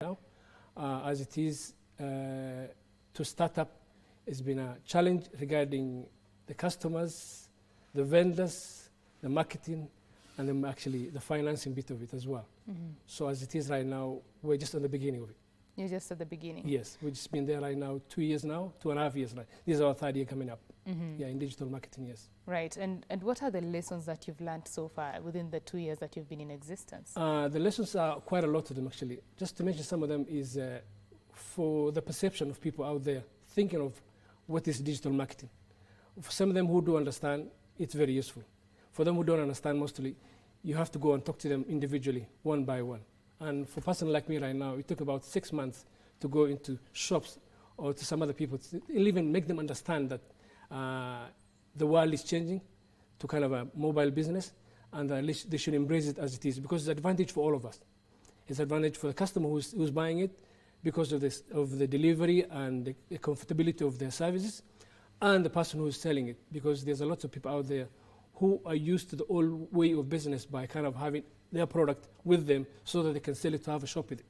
now. As it is, to start up, it's been a challenge regarding the customers, the vendors, the marketing, and then actually the financing bit of it as well. So as it is right now, we're just at the beginning of it. You're just at the beginning? Yes, we've just been there right now 2 years now, 2.5 years now. This is our third year coming up. Yeah, in digital marketing, yes. Right, and what are the lessons that you've learned so far within the 2 years that you've been in existence? The lessons are quite a lot of them actually. Just to mention some of them is for the perception of people out there thinking of what is digital marketing. For some of them who do understand, it's very useful. For them who don't understand mostly, you have to go and talk to them individually, one by one. And for a person like me right now, it took about 6 months to go into shops or to some other people, to even make them understand that the world is changing to kind of a mobile business, and they should embrace it as it is, because it's an advantage for all of us. It's an advantage for the customer who's buying it because of the delivery and the comfortability of their services, and the person who's selling it, because there's a lot of people out there who are used to the old way of business by kind of having their product with them so that they can sell it to have a shop with it.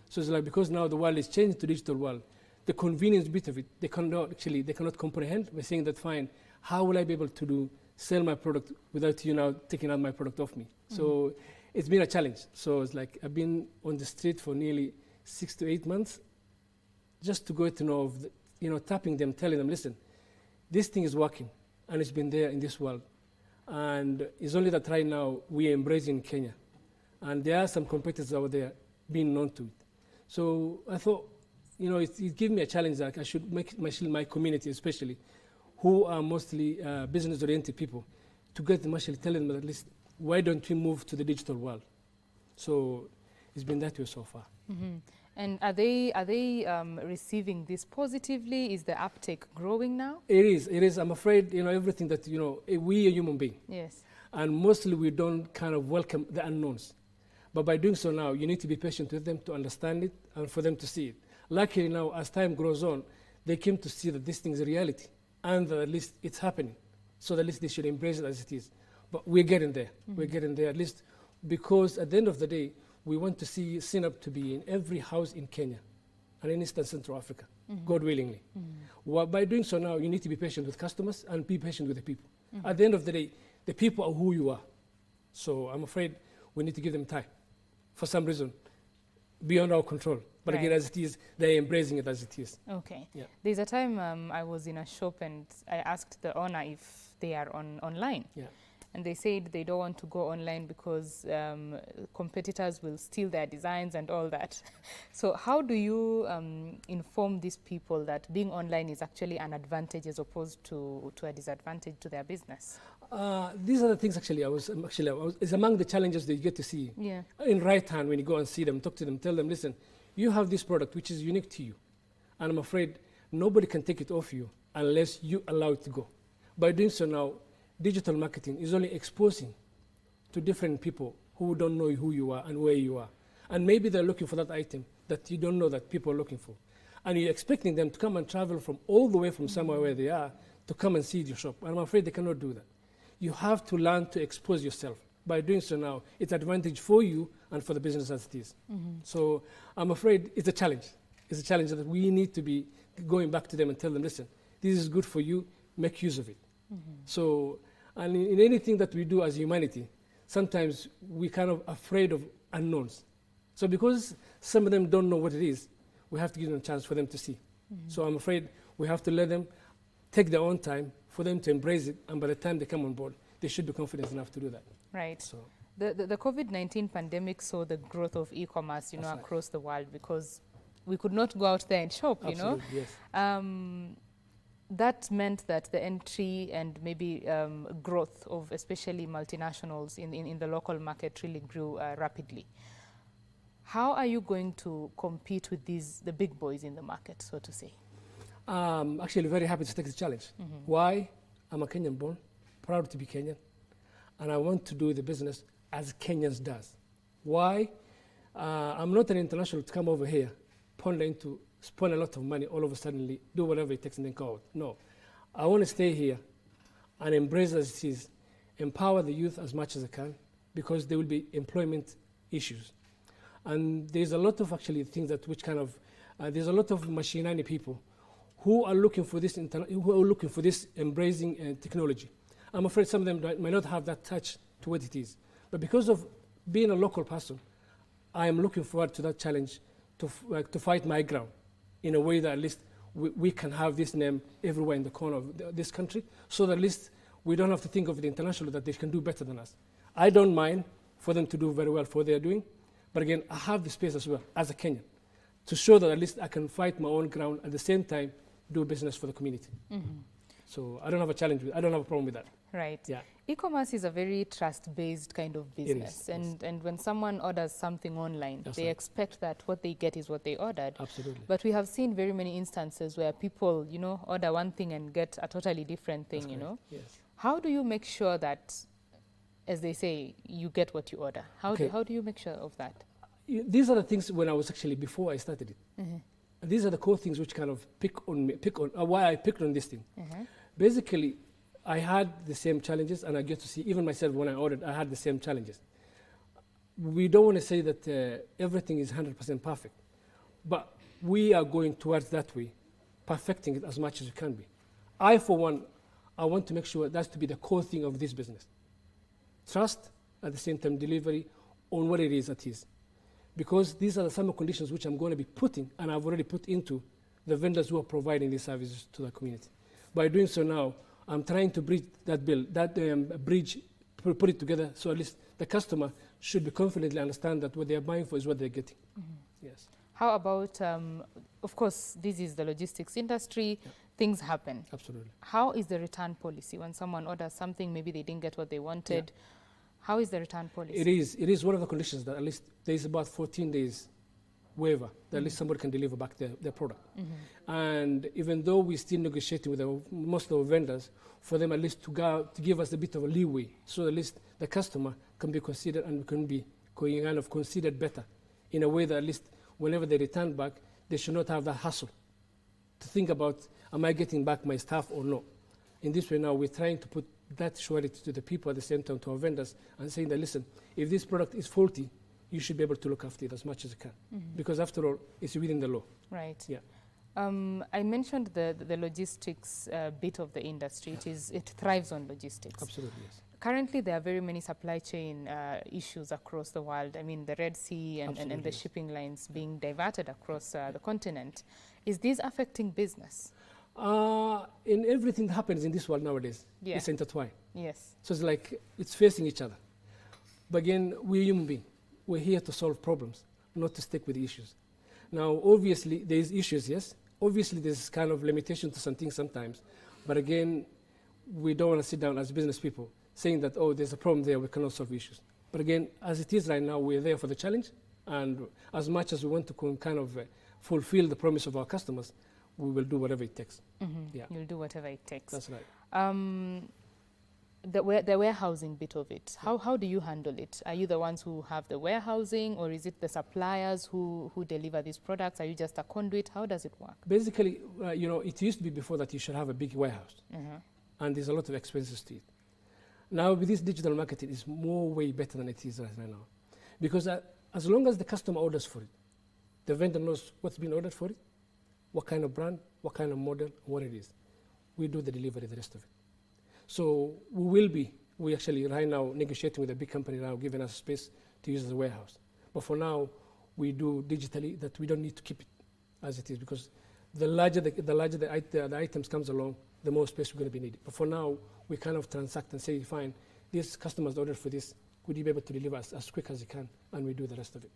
So it's like, because now the world is changing to digital world, the convenience bit of it, they cannot comprehend. We're saying that, fine, how will I be able to sell my product without you now taking out my product off me? So it's been a challenge. So it's like, I've been on the street for nearly 6 to 8 months, just to go to know of, tapping them, telling them, listen, this thing is working, and it's been there in this world. And it's only that right now we are embracing Kenya. And there are some competitors out there being known to it. So I thought, it gave me a challenge that I should make my community, especially, who are mostly business-oriented people, to get them actually telling them at least, why don't we move to the digital world? So it's been that way so far. And are they receiving this positively? Is the uptake growing now? It is. I'm afraid, everything that, we are human beings. Yes. And mostly we don't kind of welcome the unknowns. But by doing so now, you need to be patient with them to understand it and for them to see it. Luckily now, as time grows on, they came to see that this thing is a reality and that at least it's happening. So at least they should embrace it as it is. But we're getting there. We're getting there, at least, because at the end of the day, we want to see Synap to be in every house in Kenya and in Eastern Central Africa, God willingly. Well, by doing so now, you need to be patient with customers and be patient with the people. At the end of the day, the people are who you are. So I'm afraid we need to give them time for some reason beyond our control. But again, as it is, they're embracing it as it is. Okay. Yeah. There's a time I was in a shop and I asked the owner if they are online. Yeah. And they said they don't want to go online because competitors will steal their designs and all that. So how do you inform these people that being online is actually an advantage as opposed to a disadvantage to their business? These are the things it's among the challenges that you get to see. Yeah. In right hand, when you go and see them, talk to them, tell them, listen, you have this product which is unique to you. And I'm afraid nobody can take it off you unless you allow it to go. By doing so now, digital marketing is only exposing to different people who don't know who you are and where you are. And maybe they're looking for that item that you don't know that people are looking for. And you're expecting them to come and travel from all the way from somewhere where they are to come and see your shop. And I'm afraid they cannot do that. You have to learn to expose yourself. By doing so now, it's an advantage for you and for the business as it is. So I'm afraid it's a challenge. It's a challenge that we need to be going back to them and tell them, listen, this is good for you, make use of it. So, and in anything that we do as humanity, sometimes we're kind of afraid of unknowns. So because some of them don't know what it is, we have to give them a chance for them to see. So I'm afraid we have to let them take their own time for them to embrace it, and by the time they come on board, they should be confident enough to do that. Right. So the COVID-19 pandemic saw the growth of e-commerce, across the world, because we could not go out there and shop, Yes. That meant that the entry and maybe growth of especially multinationals in the local market really grew rapidly. How are you going to compete with the big boys in the market, so to say? Actually very happy to take the challenge. Why? I'm a Kenyan born, proud to be Kenyan, and I want to do the business as Kenyans does. Why? I'm not an international to come over here, spend a lot of money all of a sudden, do whatever it takes and then go out. No, I want to stay here and embrace as it is, empower the youth as much as I can, because there will be employment issues. And there's a lot of actually things that which kind of, there's a lot of machine learning people who are looking for this, embracing technology. I'm afraid some of them might not have that touch to what it is. But because of being a local person, I am looking forward to that challenge to fight my ground in a way that at least we can have this name everywhere in the corner of this country, so that at least we don't have to think of the international that they can do better than us. I don't mind for them to do very well for what they're doing, but again, I have the space as well as a Kenyan to show that at least I can fight my own ground at the same time do business for the community. So I don't have a challenge I don't have a problem with that. Right. Yeah. E-commerce is a very trust-based kind of business. And when someone orders something online, they expect that what they get is what they ordered. Absolutely. But we have seen very many instances where people, order one thing and get a totally different thing, Yes. How do you make sure that, as they say, you get what you order? How do you make sure of that? These are the things when I was actually, before I started it. These are the core things which kind of why I picked on this thing. Basically, I had the same challenges, and I get to see, even myself when I ordered, I had the same challenges. We don't want to say that everything is 100% perfect, but we are going towards that way, perfecting it as much as we can be. For one, I want to make sure that's to be the core thing of this business. Trust, at the same time delivery on what it is that is. Because these are the summer conditions which I'm going to be putting, and I've already put into the vendors who are providing these services to the community. By doing so now, I'm trying to bridge that put it together, so at least the customer should be confidently understand that what they are buying for is what they're getting. Yes. How about, of course, this is the logistics industry, things happen. Absolutely. How is the return policy when someone orders something, maybe they didn't get what they wanted? How is the return policy? It is one of the conditions that at least there is about 14 days waiver that at least somebody can deliver back their product. And even though we're still negotiating with most of our vendors, for them at least to give us a bit of a leeway, so at least the customer can be considered and can be kind of considered better in a way that at least whenever they return back, they should not have that hassle to think about, am I getting back my stuff or not? In this way now, we're trying to put that surety to the people at the same time to our vendors and saying that, listen, if this product is faulty, you should be able to look after it as much as you can. Because after all, it's within the law. Right. Yeah. I mentioned the logistics bit of the industry. It thrives on logistics. Absolutely, yes. Currently, there are very many supply chain issues across the world. I mean, the Red Sea and the shipping lines being diverted across the continent. Is this affecting business? In everything that happens in this world nowadays, it's intertwined. Yes. So it's like it's facing each other. But again, we're human beings. We're here to solve problems, not to stick with the issues. Now, obviously, there's issues, yes. Obviously, there's kind of limitation to some things sometimes. But again, we don't want to sit down as business people saying that, oh, there's a problem there, we cannot solve issues. But again, as it is right now, we're there for the challenge. And as much as we want to kind of fulfill the promise of our customers, we will do whatever it takes. Yeah. You'll do whatever it takes. That's right. The warehousing bit of it, how do you handle it? Are you the ones who have the warehousing, or is it the suppliers who deliver these products? Are you just a conduit? How does it work? Basically, it used to be before that you should have a big warehouse, and there's a lot of expenses to it. Now, with this digital marketing, it's way better than it is right now. Because as long as the customer orders for it, the vendor knows what's been ordered for it, what kind of brand, what kind of model, what it is. We do the delivery, the rest of it. So we actually right now negotiating with a big company now, giving us space to use as a warehouse. But for now, we do digitally, that we don't need to keep it as it is, because the larger the items comes along, the more space we're going to be needed. But for now, we kind of transact and say, fine, this customer's ordered for this, could you be able to deliver as quick as you can? And we do the rest of it.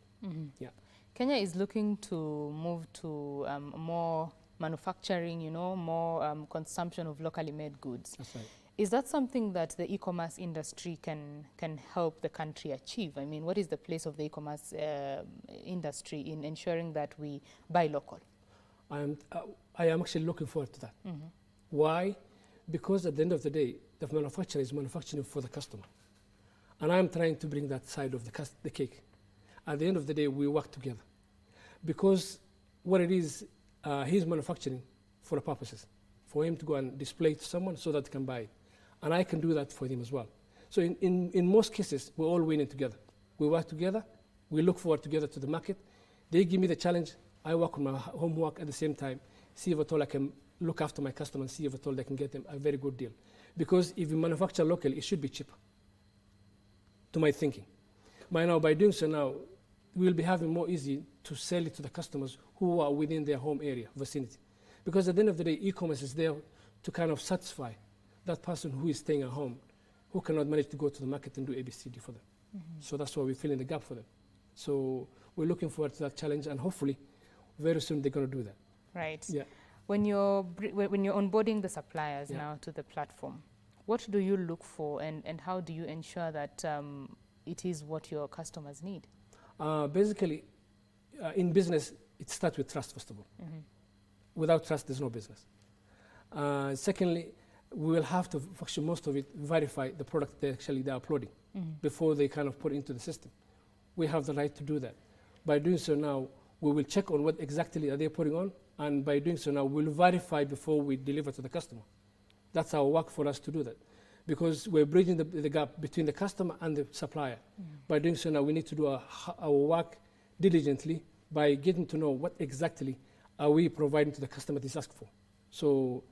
Yeah. Kenya is looking to move to more manufacturing, more consumption of locally made goods. That's right. Is that something that the e-commerce industry can help the country achieve? I mean, what is the place of the e-commerce industry in ensuring that we buy local? I am actually looking forward to that. Why? Because at the end of the day, the manufacturer is manufacturing for the customer. And I'm trying to bring that side of the cake. At the end of the day, we work together. Because what it is, he's manufacturing for the purposes, for him to go and display to someone so that they can buy it. And I can do that for him as well. So in most cases, we're all winning together. We work together, We look forward together to the market. They give me the challenge. I work on my homework at the same time, see if at all I can look after my customers, see if at all I can get them a very good deal. Because if you manufacture locally, it should be cheaper, to my thinking. By doing so now, we'll be having more easy to sell it to the customers who are within their home area, vicinity. Because at the end of the day, e-commerce is there to kind of satisfy that person who is staying at home, who cannot manage to go to the market and do ABCD for them. So that's why we're filling the gap for them. So we're looking forward to that challenge, and hopefully very soon they're going to do that. Right. Yeah. When you're onboarding the suppliers now to the platform, what do you look for, and how do you ensure that it is what your customers need? Basically, in business, it starts with trust, first of all. Without trust, there's no business. Secondly, we will have to, actually most of it, verify the product they're uploading before they kind of put it into the system. We have the right to do that. By doing so now, we will check on what exactly are they putting on, and by doing so now, we'll verify before we deliver to the customer. That's our work for us to do that, because we're bridging the gap between the customer and the supplier. By doing so now, we need to do our work diligently by getting to know what exactly are we providing to the customer this asked for. So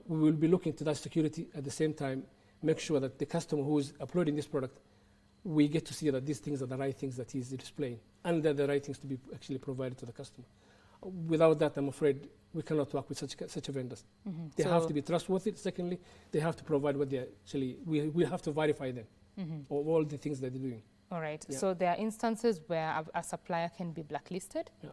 we will be looking to that security at the same time, make sure that the customer who is uploading this product, we get to see that these things are the right things that he's displaying, and they're the right things to be actually provided to the customer. Without that, I'm afraid we cannot work with such vendors. They have to be trustworthy. Secondly, they have to provide what they actually, we have to verify them of all the things that they're doing. All right. Yeah. So there are instances where a supplier can be blacklisted? Yeah.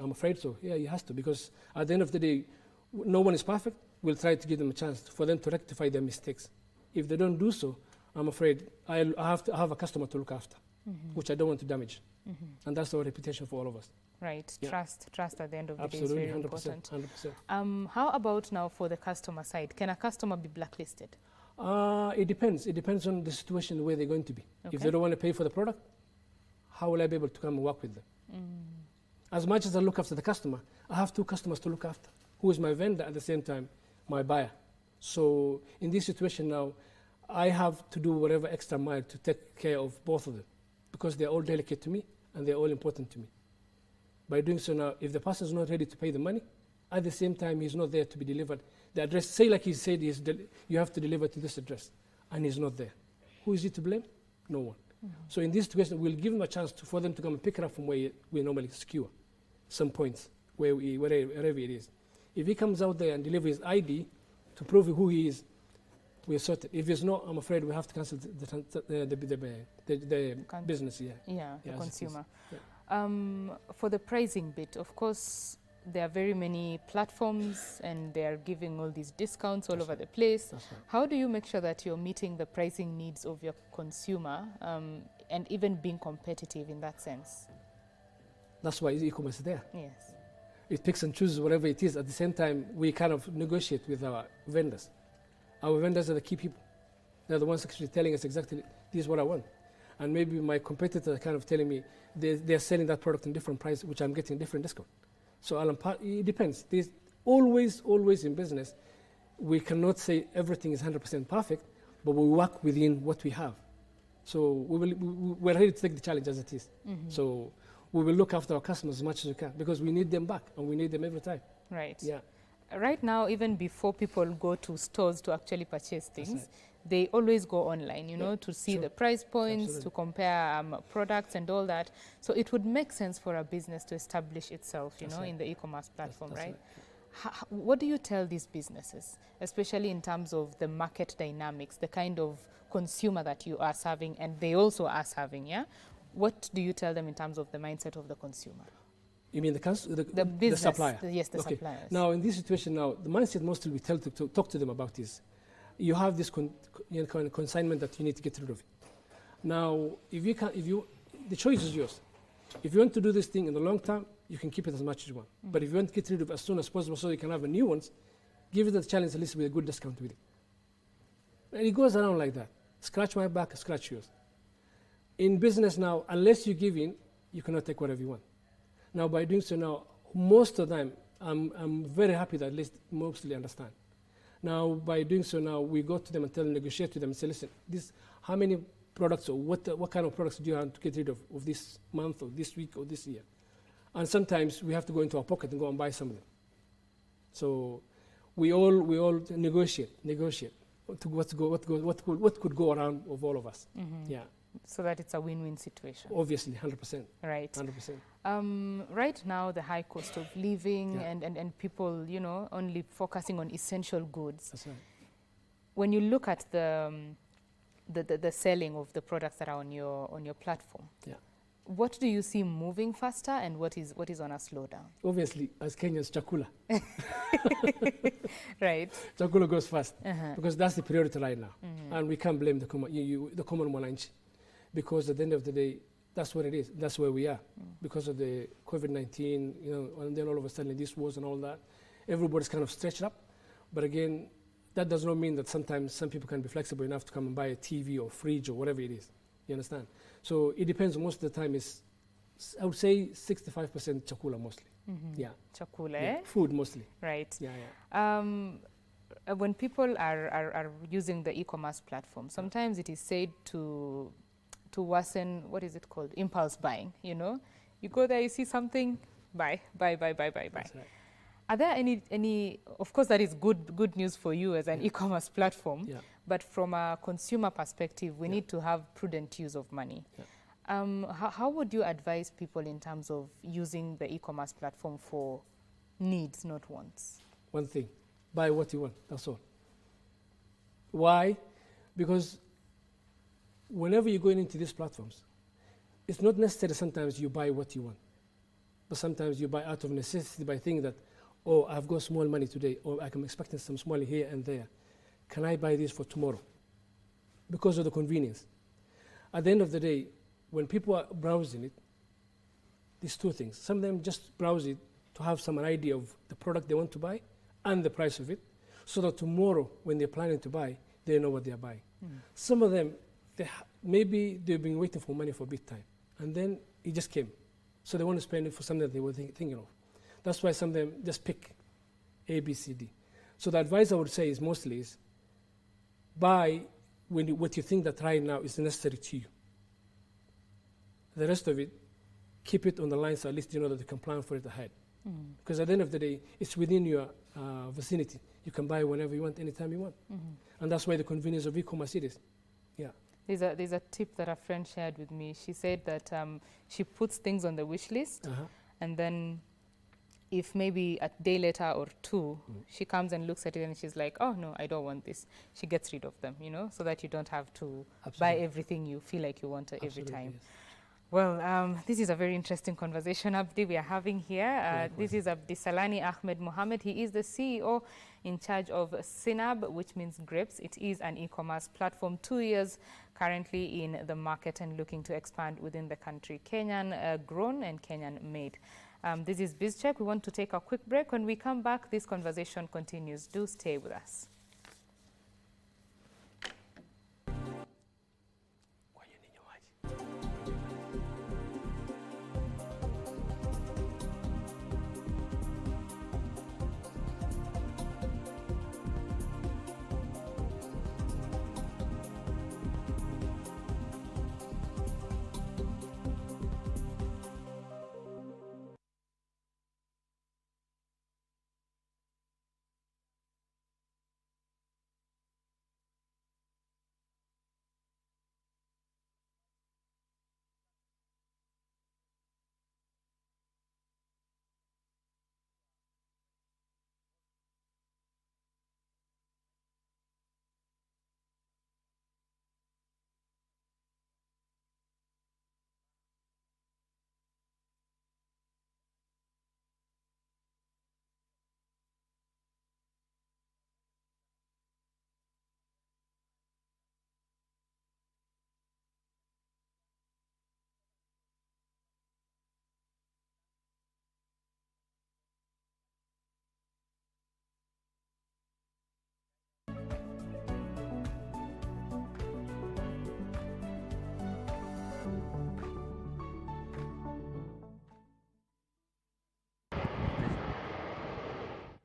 I'm afraid so. Yeah, it has to, because at the end of the day, no one is perfect. We'll try to give them a chance for them to rectify their mistakes. If they don't do so, I'm afraid I have to have a customer to look after, which I don't want to damage. And that's our reputation for all of us. Right. Yeah. Trust at the end of the Absolutely, day is very 100%, important. 100%. How about now for the customer side? Can a customer be blacklisted? It depends. It depends on the situation where they're going to be. Okay. If they don't want to pay for the product, how will I be able to come and work with them? As much as I look after the customer, I have two customers to look after, who is my vendor at the same time, my buyer. So in this situation now, I have to do whatever extra mile to take care of both of them, because they're all delicate to me and they're all important to me. By doing so now, if the person is not ready to pay the money, at the same time he's not there to be delivered. The address, say like he said, you have to deliver to this address, and he's not there. Who is he to blame? No one. So in this situation, we'll give him a chance for them to come and pick it up from where we normally secure some points, wherever it is. If he comes out there and delivers his ID to prove who he is, we're sorted. If it's not, I'm afraid we have to cancel the business. The consumer. For the pricing bit, of course, there are very many platforms and they are giving all these discounts all over the place. Right. How do you make sure that you're meeting the pricing needs of your consumer and even being competitive in that sense? That's why e-commerce is there. Yes. It picks and chooses whatever it is. At the same time, we kind of negotiate with our vendors. Our vendors are the key people. They're the ones actually telling us exactly, this is what I want. And maybe my competitor kind of telling me they're selling that product in different price, which I'm getting a different discount. So it depends. There's always in business, we cannot say everything is 100% perfect, but we work within what we have. So we're ready to take the challenge as it is. So we will look after our customers as much as we can, because we need them back, and we need them every time. Right. Yeah. Right now, even before people go to stores to actually purchase things, they always go online, you know, to see the price points, to compare products and all that. So it would make sense for a business to establish itself, you know, in the e-commerce platform, right? What do you tell these businesses, especially in terms of the market dynamics, the kind of consumer that you are serving and they also are serving, yeah? What do you tell them in terms of the mindset of the consumer? You mean the business, supplier? Yes, the suppliers. Now, in this situation now, the mindset mostly we tell to talk to them about is, you have this consignment that you need to get rid of. Now, the choice is yours. If you want to do this thing in the long term, you can keep it as much as you want. But if you want to get rid of it as soon as possible so you can have a new ones, give it a challenge at least with a good discount with it. And it goes around like that. Scratch my back, scratch yours. In business now, unless you give in, you cannot take whatever you want. Now, by doing so now, most of the time, I'm very happy that at least mostly understand. Now, by doing so now, we go to them and negotiate with them and say, listen, how many products, or what kind of products do you want to get rid of this month or this week or this year. And sometimes we have to go into our pocket and go and buy some of them. So we all negotiate to what could go around of all of us. Yeah. So that it's a win-win situation. Obviously, 100%. Right. 100%. Right now, the high cost of living and people, you know, only focusing on essential goods. That's right. When you look at the selling of the products that are on your platform, what do you see moving faster, and what is on a slowdown? Obviously, as Kenyans, chakula. Right. Chakula goes fast because that's the priority right now, and we can't blame the common mwananchi, because at the end of the day, that's what it is. That's where we are because of the COVID-19, you know, and then all of a sudden these wars and all that. Everybody's kind of stretched up, but again, that does not mean that sometimes some people can be flexible enough to come and buy a TV or fridge or whatever it is. You understand? So it depends. Most of the time is, I would say 65% chakula mostly. Yeah. Chakula, yeah. Food mostly. Right. Yeah. When people are using the e-commerce platform, sometimes it is said to worsen, what is it called? Impulse buying, you know? You go there, you see something, buy. That's right. Are there any, of course that is good news for you as an e-commerce platform, but from a consumer perspective, we need to have prudent use of money. How would you advise people in terms of using the e-commerce platform for needs, not wants? One thing, buy what you want, that's all. Why? Because whenever you're going into these platforms, it's not necessary sometimes you buy what you want, but sometimes you buy out of necessity by thinking that, oh, I've got small money today, or I'm expecting some small here and there. Can I buy this for tomorrow? Because of the convenience. At the end of the day, when people are browsing it, there's two things. Some of them just browse it to have some idea of the product they want to buy and the price of it, so that tomorrow, when they're planning to buy, they know what they're buying. Some of them, maybe they've been waiting for money for a big time, and then it just came. So they want to spend it for something that they were thinking of. That's why some of them just pick A, B, C, D. So the advice I would say is mostly is buy what you think that right now is necessary to you. The rest of it, keep it on the line so at least you know that you can plan for it ahead. Because at the end of the day, it's within your vicinity. You can buy whenever you want, anytime you want. And that's why the convenience of e-commerce it is. Yeah. There's a tip that a friend shared with me. She said that she puts things on the wish list, and then if maybe a day later or two, she comes and looks at it and she's like, oh no, I don't want this. She gets rid of them, you know, so that you don't have to buy everything you feel like you want every time. Yes. Well, this is a very interesting conversation, Abdi, we are having here. This is Abdisalani Ahmed Mohammed. He is the CEO in charge of Sinab, which means grapes. It is an e-commerce platform, 2 years currently in the market and looking to expand within the country. Kenyan grown and Kenyan made. This is BizCheck. We want to take a quick break. When we come back, this conversation continues. Do stay with us.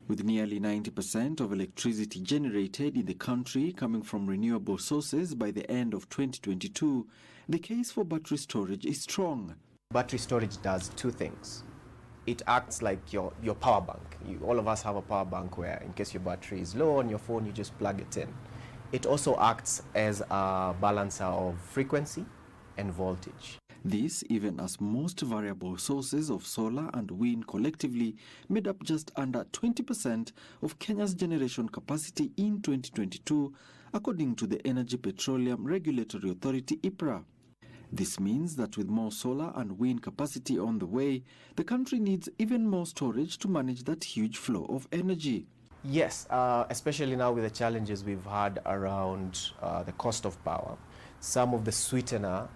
With nearly 90% of electricity generated in the country coming from renewable sources by the end of 2022, the case for battery storage is strong. Battery storage does two things. It acts like your power bank. All of us have a power bank where in case your battery is low on your phone, you just plug it in. It also acts as a balancer of frequency and voltage. This even as most variable sources of solar and wind collectively made up just under 20% of Kenya's generation capacity in 2022, according to the Energy Petroleum Regulatory Authority, IPRA. This means that with more solar and wind capacity on the way, the country needs even more storage to manage that huge flow of energy. Yes, especially now with the challenges we've had around the cost of power. Some of the sweetener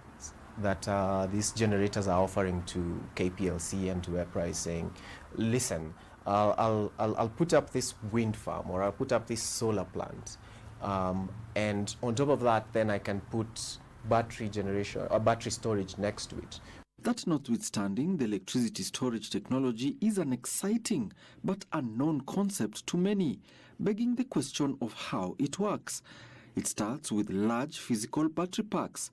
that these generators are offering to KPLC and to EPRA is saying, listen, I'll put up this wind farm or I'll put up this solar plant, and on top of that then I can put battery generation or battery storage next to it. That notwithstanding, the electricity storage technology is an exciting but unknown concept to many, begging the question of how it works. It starts with large physical battery packs.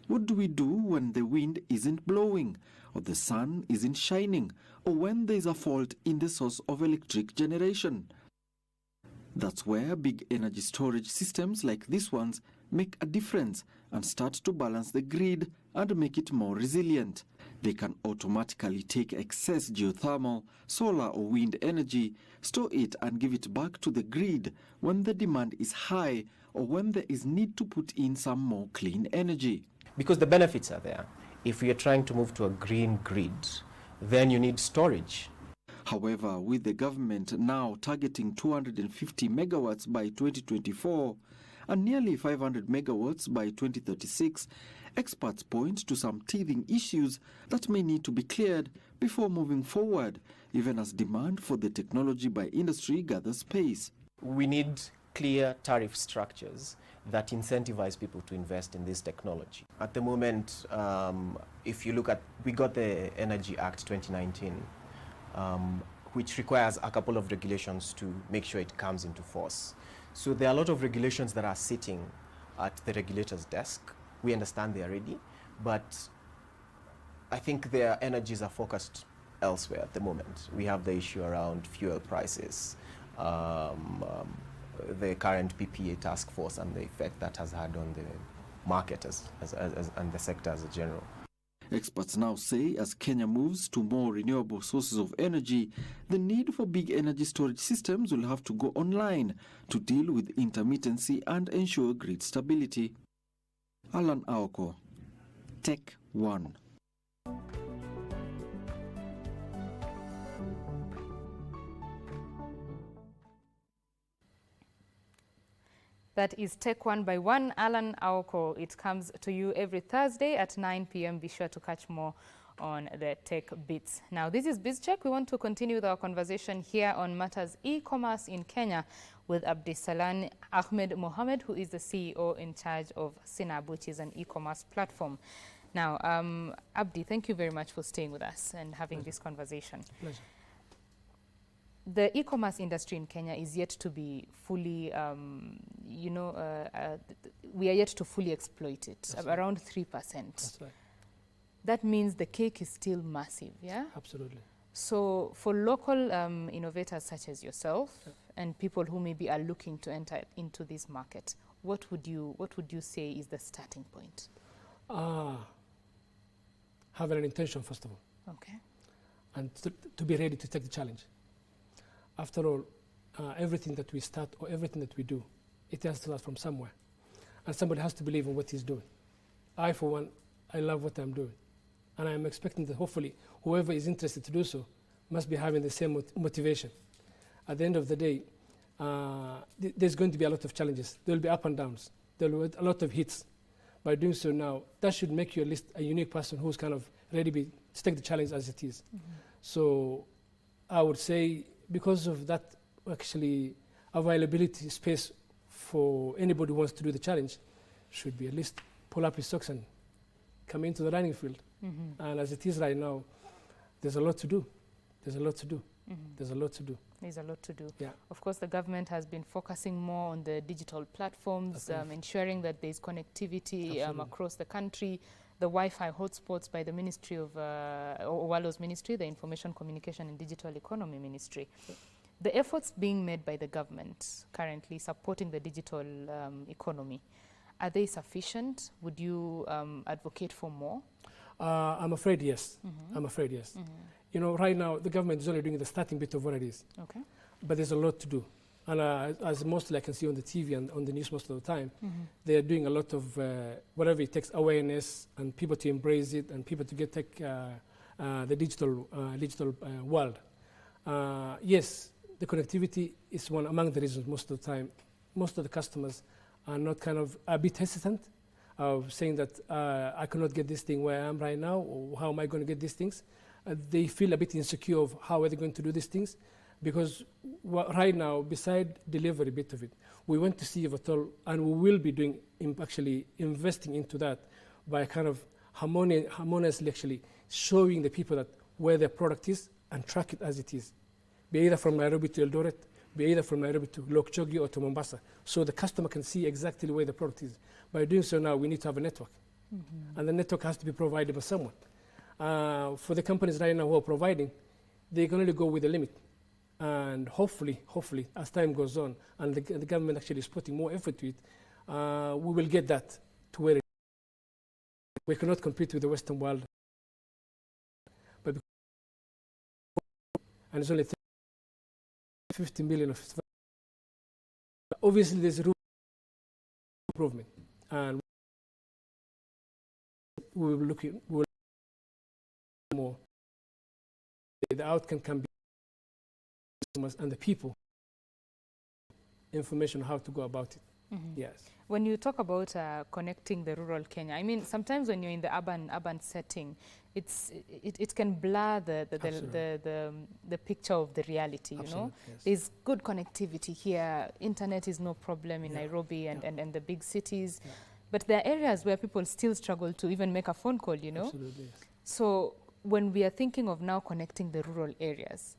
What do we do when the wind isn't blowing, or the sun isn't shining, or when there's a fault in the source of electric generation? That's where big energy storage systems like these ones make a difference and start to balance the grid and make it more resilient. They can automatically take excess geothermal, solar or wind energy, store it and give it back to the grid when the demand is high or when there is need to put in some more clean energy. Because the benefits are there. If you're trying to move to a green grid, then you need storage. However, with the government now targeting 250 megawatts by 2024 and nearly 500 megawatts by 2036, experts point to some teething issues that may need to be cleared before moving forward, even as demand for the technology by industry gathers pace. We need clear tariff structures that incentivize people to invest in this technology. At the moment, if you look at, we got the Energy Act 2019, which requires a couple of regulations to make sure it comes into force. So there are a lot of regulations that are sitting at the regulator's desk. We understand they are ready, but I think their energies are focused elsewhere at the moment. We have the issue around fuel prices, the current PPA task force and the effect that has had on the market and the sector as a general. Experts now say as Kenya moves to more renewable sources of energy, the need for big energy storage systems will have to go online to deal with intermittency and ensure grid stability. Alan Aoko, Tech One. That is Tech One by One, Alan Aoko. It comes to you every Thursday at 9 p.m. Be sure to catch more on the Tech Bits. Now, this is BizCheck. We want to continue with our conversation here on matters e-commerce in Kenya with Abdisalan Ahmed Mohamed, who is the CEO in charge of Sinab, which is an e-commerce platform. Now, Abdi, thank you very much for staying with us and having this conversation. Pleasure. The e-commerce industry in Kenya is yet to be fully, we are yet to fully exploit it, That's around 3%. That's right. That means the cake is still massive, yeah? Absolutely. So for local innovators such as yourself and people who maybe are looking to enter into this market, what would you say is the starting point? Have an intention, first of all. Okay. And to be ready to take the challenge. After all, everything that we start or everything that we do, it has to start from somewhere. And somebody has to believe in what he's doing. I, for one, I love what I'm doing. And I'm expecting that hopefully whoever is interested to do so must be having the same motivation. At the end of the day, there's going to be a lot of challenges. There will be up and downs. There will be a lot of hits. By doing so now, that should make you at least a unique person who's kind of ready to take the challenge as it is. Mm-hmm. So I would say because of that actually availability space for anybody who wants to do the challenge should be at least pull up his socks and come into the running field. Mm-hmm. And as it is right now, there's a lot to do. There's a lot to do. There's a lot to do. There's a lot to do. Yeah. Of course, the government has been focusing more on the digital platforms, ensuring that there's connectivity across the country. The Wi-Fi hotspots by the Ministry of, Owalo's ministry, the Information Communication and Digital Economy Ministry. The efforts being made by the government currently supporting the digital economy, are they sufficient? Would you advocate for more? I'm afraid yes. I'm afraid yes. You know, right now the government is only doing the starting bit of what it is. Okay. But there's a lot to do. And as mostly I can see on the TV and on the news most of the time, they are doing a lot of whatever it takes, awareness and people to embrace it and people to take the digital world. Yes, the connectivity is one among the reasons most of the time. Most of the customers are not kind of a bit hesitant of saying that I cannot get this thing where I am right now, or how am I going to get these things? They feel a bit insecure of how are they going to do these things, because right now, beside delivery bit of it, we want to see Vatol, and we will be doing actually investing into that by kind of harmoniously actually showing the people that where their product is and track it as it is, be either from Nairobi to Eldoret, be either from Nairobi to Lokchogi or to Mombasa, so the customer can see exactly where the product is. By doing so now, we need to have a network, and the network has to be provided by someone. For the companies right now who are providing, they can only go with the limit. And hopefully, as time goes on, and the government actually is putting more effort to it, we will get that to where it is. We cannot compete with the Western world. But and it's only 50 million of it. Obviously, there's room for improvement. And we will look more. The outcome can be and the people information on how to go about it. Yes. When you talk about connecting the rural Kenya, I mean, sometimes when you're in the urban setting, it can blur the picture of the reality, you know. Yes. There's good connectivity here. Internet is no problem in Nairobi and the big cities. But there are areas where people still struggle to even make a phone call, you know. Absolutely, yes. So when we are thinking of now connecting the rural areas,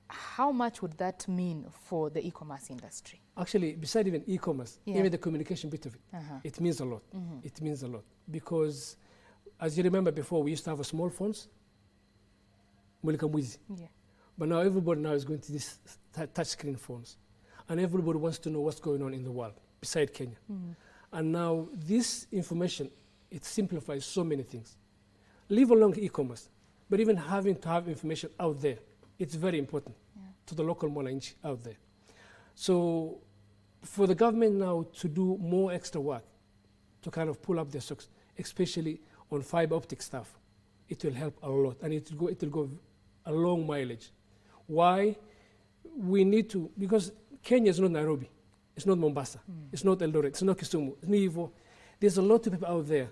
how much would that mean for the e-commerce industry? Actually, besides even e-commerce, even the communication bit of it, it means a lot. It means a lot. Because, as you remember before, we used to have small phones, but now everybody now is going to these touchscreen phones. And everybody wants to know what's going on in the world, beside Kenya. And now this information, it simplifies so many things. Leave alone e-commerce, but even having to have information out there, it's very important to the local mwananchi out there. So for the government now to do more extra work to kind of pull up their stocks, especially on fiber optic stuff, it will help a lot, and it will go a long mileage. Why? We need to, because Kenya is not Nairobi, it's not Mombasa, it's not Eldoret, it's not Kisumu, it's not Ivo. There's a lot of people out there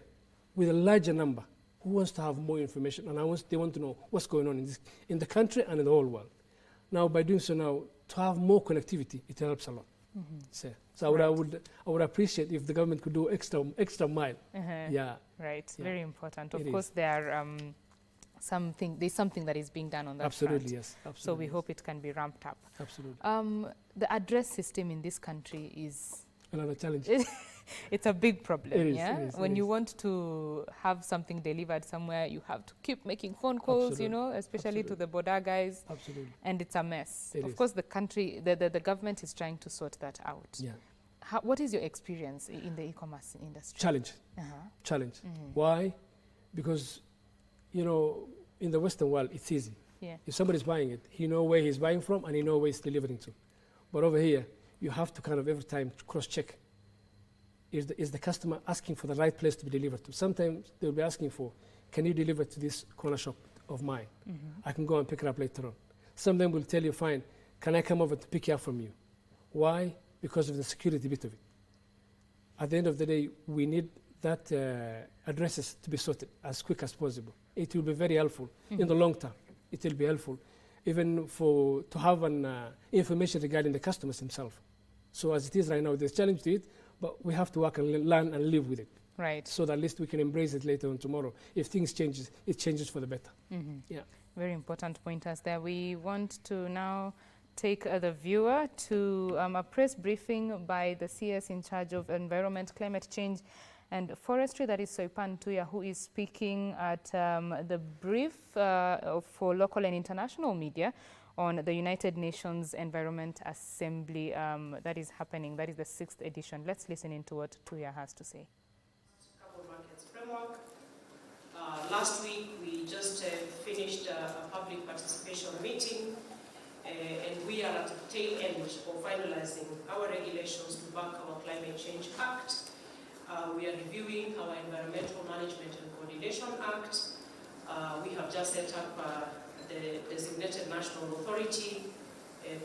with a larger number who wants to have more information, and they want to know what's going on in the country and in the whole world. Now, by doing so now, to have more connectivity, it helps a lot. So I would appreciate if the government could do extra mile. Yeah. Right. Yeah. Very important. Of course, there are there's something that is being done on that Absolutely, front. yes. Absolutely. So we hope it can be ramped up. Absolutely. The address system in this country is another challenge. It's a big problem. It is, when you want to have something delivered somewhere, you have to keep making phone calls, you know, especially to the border guys. Absolutely. And it's a mess. Of course, the country, the government is trying to sort that out. Yeah. What is your experience in the e-commerce industry? Challenge. Challenge. Why? Because, you know, in the Western world, it's easy. Yeah. If somebody's buying it, he knows where he's buying from and he knows where he's delivering to. But over here, you have to kind of every time cross-check. Is the customer asking for the right place to be delivered to? Sometimes they'll be asking for, can you deliver to this corner shop of mine? I can go and pick it up later on. Some of them will tell you, fine, can I come over to pick it up from you? Why? Because of the security bit of it. At the end of the day, we need that addresses to be sorted as quick as possible. It will be very helpful in the long term. It will be helpful even to have an information regarding the customers himself. So as it is right now, there's a challenge to it, but we have to work and learn and live with it. Right. So that at least we can embrace it later on tomorrow. If things changes, it changes for the better. Yeah. Very important pointers there. We want to now take the viewer to a press briefing by the CS in charge of environment, climate change and forestry, that is Soipan Tuya, who is speaking at the brief for local and international media on the United Nations Environment Assembly that is happening. That is the 6th edition. Let's listen into what Tuya has to say. Carbon markets framework. Last week we just finished a public participation meeting and we are at the tail end of finalizing our regulations to back our Climate Change Act. We are reviewing our Environmental Management and Coordination Act. We have just set up the designated national authority,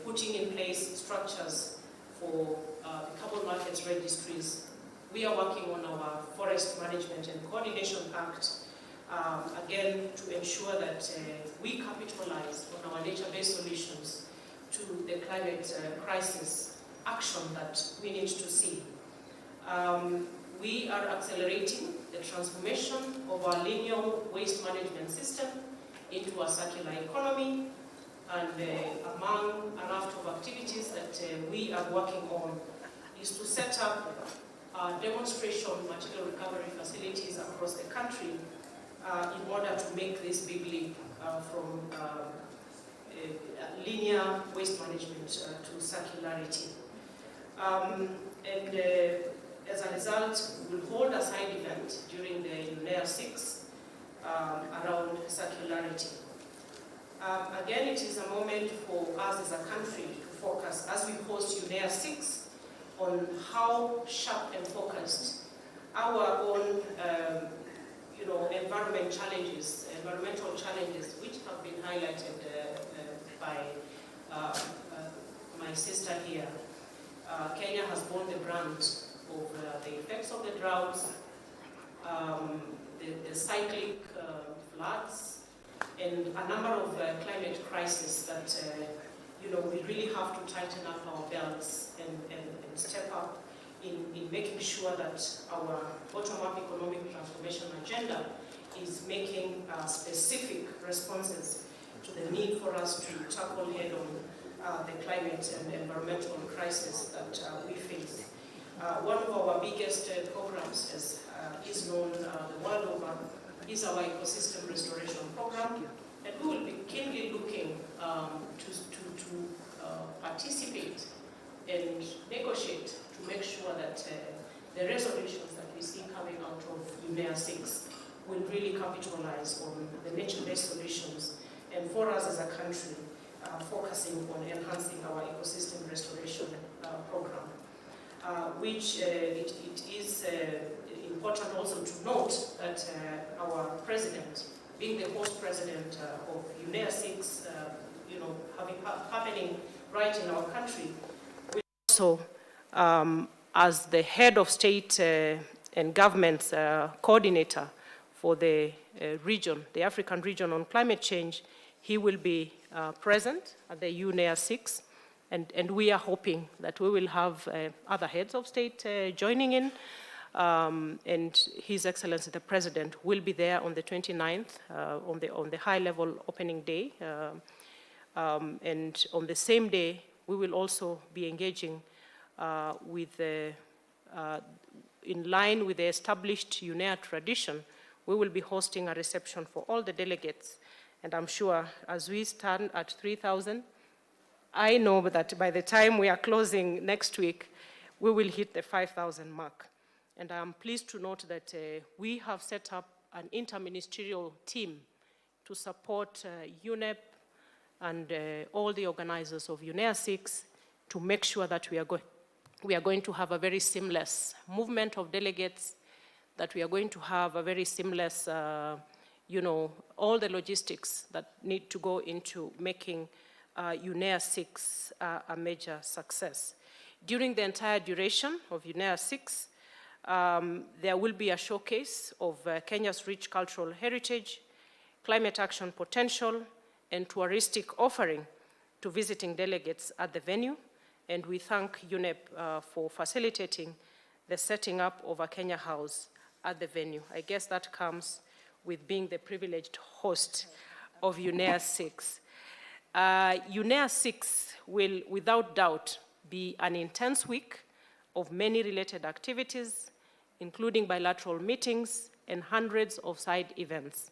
putting in place structures for the carbon markets registries. We are working on our Forest Management and Coordination Act, again, to ensure that we capitalize on our nature-based solutions to the climate crisis action that we need to see. We are accelerating the transformation of our linear waste management system into a circular economy, and among a raft of activities that we are working on is to set up demonstration material recovery facilities across the country in order to make this big leap from linear waste management to circularity. As a result, we will hold a side event during the UNEA 6 around circularity. Again, it is a moment for us as a country to focus, as we host UNEA 6, on how sharp and focused our own environmental challenges, which have been highlighted by my sister here. Kenya has borne the brunt of the effects of the droughts, the cyclic floods, and a number of climate crises that we really have to tighten up our belts and step up in making sure that our bottom-up economic transformation agenda is making specific responses to the need for us to tackle head-on the climate and environmental crisis that we face. One of our biggest programs, as is known the world over, is our ecosystem restoration program, and we will be keenly looking to participate and negotiate to make sure that the resolutions that we see coming out of UNEA 6 will really capitalize on the nature-based solutions, and for us as a country, focusing on enhancing our ecosystem restoration program. Which it is important also to note that our president, being the host president of UNEA 6, happening right in our country, will also, as the head of state and government's coordinator for the region, the African region on climate change, he will be present at the UNEA 6. And we are hoping that we will have other heads of state joining in, and His Excellency the President will be there on the 29th on the high-level opening day. And on the same day, we will also be engaging in line with the established UNEA tradition. We will be hosting a reception for all the delegates, and I'm sure as we stand at 3,000. I know that by the time we are closing next week, we will hit the 5,000 mark. And I'm pleased to note that we have set up an interministerial team to support UNEP and all the organizers of UNEA 6 to make sure that we are going to have a very seamless movement of delegates, that we are going to have a very seamless, all the logistics that need to go into making UNEA 6 a major success. During the entire duration of UNEA 6, there will be a showcase of Kenya's rich cultural heritage, climate action potential, and touristic offering to visiting delegates at the venue. And we thank UNEP for facilitating the setting up of a Kenya House at the venue. I guess that comes with being the privileged host of UNEA 6. UNEA 6 will, without doubt, be an intense week of many related activities, including bilateral meetings and hundreds of side events.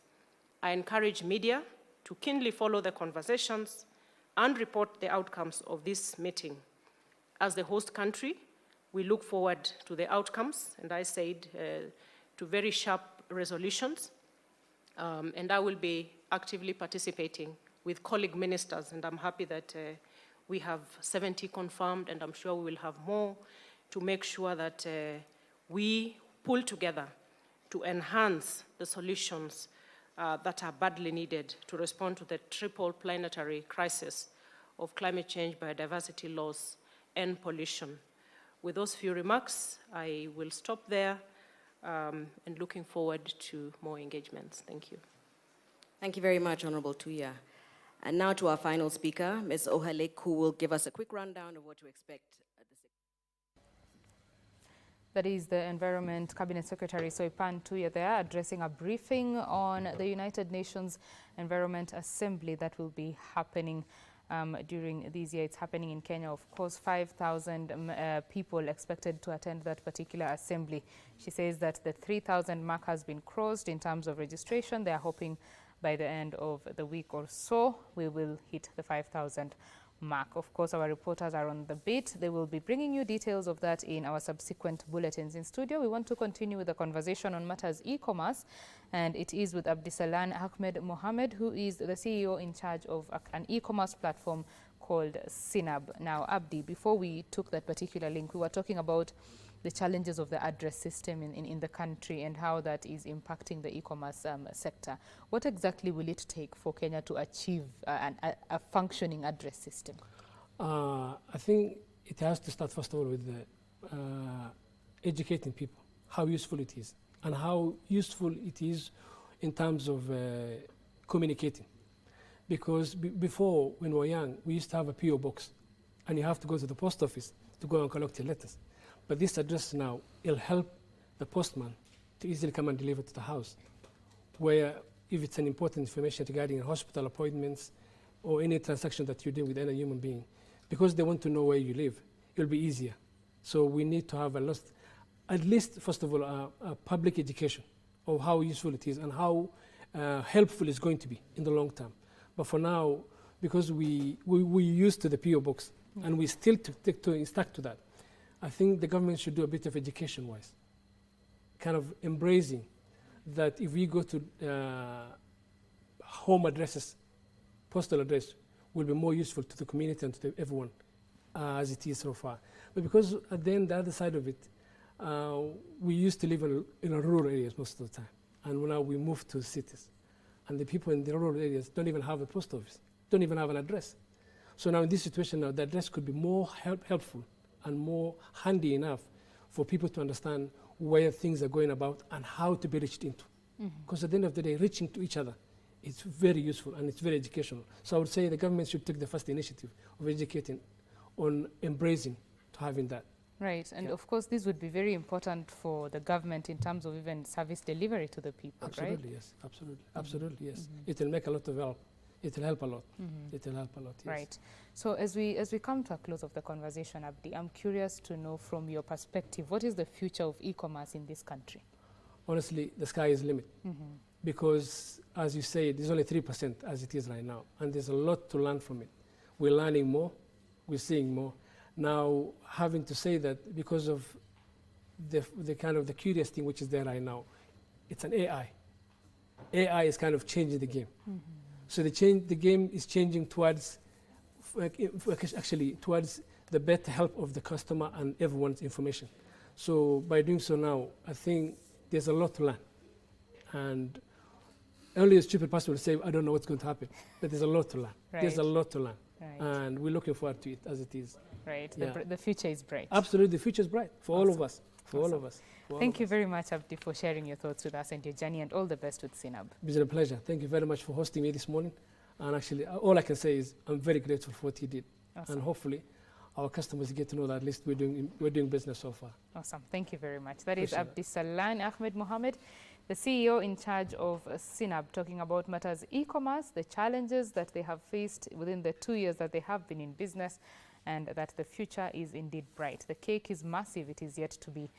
I encourage media to keenly follow the conversations and report the outcomes of this meeting. As the host country, we look forward to the outcomes, and I said to very sharp resolutions, and I will be actively participating with colleague ministers, and I'm happy that we have 70 confirmed, and I'm sure we will have more to make sure that we pull together to enhance the solutions that are badly needed to respond to the triple planetary crisis of climate change, biodiversity loss, and pollution. With those few remarks, I will stop there and looking forward to more engagements. Thank you. Thank you very much, Honorable Tuya. And now to our final speaker, Ms. Ohalek, who will give us a quick rundown of what to expect at the That is the Environment Cabinet Secretary Soipan Tuya there addressing a briefing on the United Nations Environment Assembly that will be happening during this year. It's happening in Kenya. Of course, 5,000 people expected to attend that particular assembly. She says that the 3,000 mark has been crossed in terms of registration. They are hoping by the end of the week or so, we will hit the 5,000 mark. Of course, our reporters are on the beat. They will be bringing you details of that in our subsequent bulletins. In studio, we want to continue with the conversation on matters e-commerce, and it is with Abdisalan Ahmed Mohammed, who is the CEO in charge of an e-commerce platform called Sinab. Now, Abdi, before we took that particular link, we were talking about the challenges of the address system in the country and how that is impacting the e-commerce sector. What exactly will it take for Kenya to achieve a functioning address system? I think it has to start, first of all, with educating people, how useful it is, and how useful it is in terms of communicating. Because before, when we were young, we used to have a PO box, and you have to go to the post office to go and collect your letters. But this address now, it'll help the postman to easily come and deliver to the house, where if it's an important information regarding hospital appointments or any transaction that you do with any human being, because they want to know where you live, it'll be easier. So we need to have at least, first of all, a public education of how useful it is and how helpful it's going to be in the long term. But for now, because we used to the PO box and we still stuck to that, I think the government should do a bit of education-wise, kind of embracing that if we go to home addresses, postal address will be more useful to the community and to everyone as it is so far. But because at the end, the other side of it, we used to live in rural areas most of the time, and now we moved to cities. And the people in the rural areas don't even have a post office, don't even have an address. So now in this situation now, the address could be more helpful and more handy enough for people to understand where things are going about and how to be reached into. Because at the end of the day, reaching to each other, it's very useful and it's very educational. So I would say the government should take the first initiative of educating on embracing to having that. Right, and of course this would be very important for the government in terms of even service delivery to the people, absolutely, right? Yes, absolutely, yes. It will make a lot of help. It will help a lot. It will help a lot, yes. Right. So as we come to a close of the conversation, Abdi, I'm curious to know from your perspective, what is the future of e-commerce in this country? Honestly, the sky is the limit. Because, as you say, there's only 3% as it is right now. And there's a lot to learn from it. We're learning more. We're seeing more. Now, having to say that because of the kind of the curious thing which is there right now, it's an AI. AI is kind of changing the game. So the game is changing towards, actually, towards the better help of the customer and everyone's information. So by doing so now, I think there's a lot to learn. And only a stupid person will say, I don't know what's going to happen. But there's a lot to learn. Right. There's a lot to learn. Right. And we're looking forward to it as it is. Right. Yeah. The future is bright. Absolutely. The future is bright for all of us. For all of us. Thank you very much, Abdi, for sharing your thoughts with us and your journey, and all the best with Sinab. It's been a pleasure. Thank you very much for hosting me this morning. And actually, all I can say is I'm very grateful for what you did. Awesome. And hopefully, our customers get to know that at least we're doing business so far. Awesome. Thank you very much. That is Abdisalan Ahmed Mohammed, the CEO in charge of CNAB, talking about matters e-commerce, the challenges that they have faced within the 2 years that they have been in business, and that the future is indeed bright. The cake is massive. It is yet to be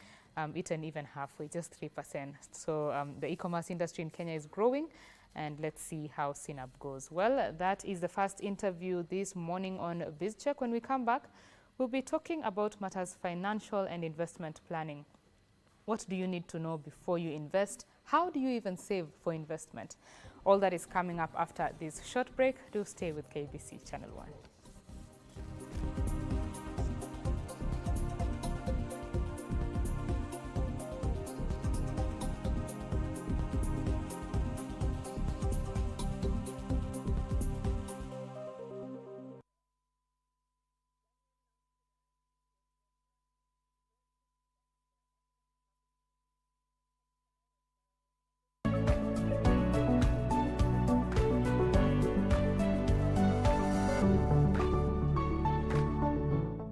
eaten even halfway, just 3%. So the e-commerce industry in Kenya is growing, and let's see how CNAB goes. Well, that is the first interview this morning on BizCheck. When we come back, we'll be talking about matters financial and investment planning. What do you need to know before you invest? How do you even save for investment? All that is coming up after this short break. Do stay with KBC Channel 1.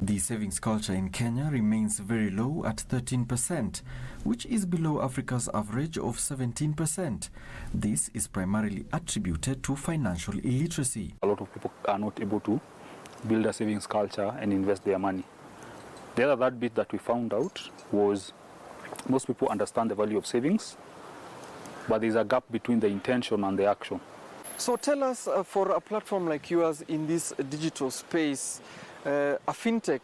The savings culture in Kenya remains very low at 13%, which is below Africa's average of 17%. This is primarily attributed to financial illiteracy. A lot of people are not able to build a savings culture and invest their money. The other bit that we found out was most people understand the value of savings, but there's a gap between the intention and the action. So tell us, for a platform like yours in this digital space, a fintech,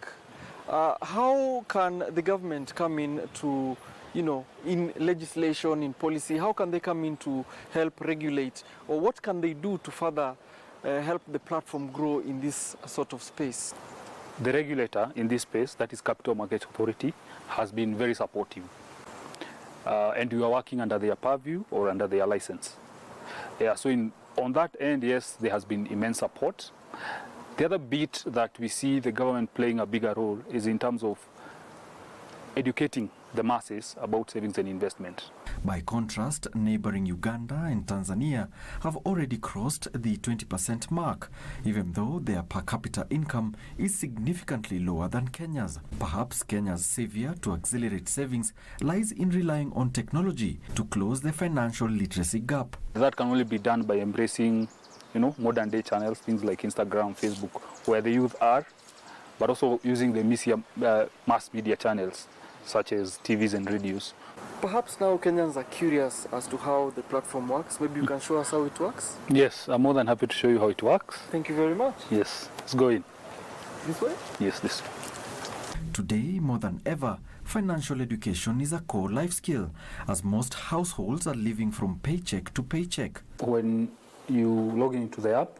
how can the government come in to, in legislation, in policy, how can they come in to help regulate, or what can they do to further help the platform grow in this sort of space? The regulator in this space, that is Capital Markets Authority, has been very supportive. And we are working under their purview or under their license. Yeah, so on that end, yes, there has been immense support. The other bit that we see the government playing a bigger role is in terms of educating the masses about savings and investment. By contrast, neighboring Uganda and Tanzania have already crossed the 20% mark, even though their per capita income is significantly lower than Kenya's. Perhaps Kenya's savior to accelerate savings lies in relying on technology to close the financial literacy gap. That can only be done by embracing modern day channels, things like Instagram, Facebook, where the youth are, but also using the mass media channels, such as TVs and radios. Perhaps now Kenyans are curious as to how the platform works. Maybe you can show us how it works? Yes, I'm more than happy to show you how it works. Thank you very much. Yes, let's go in. This way? Yes, this way. Today, more than ever, financial education is a core life skill, as most households are living from paycheck to paycheck. When you log into the app,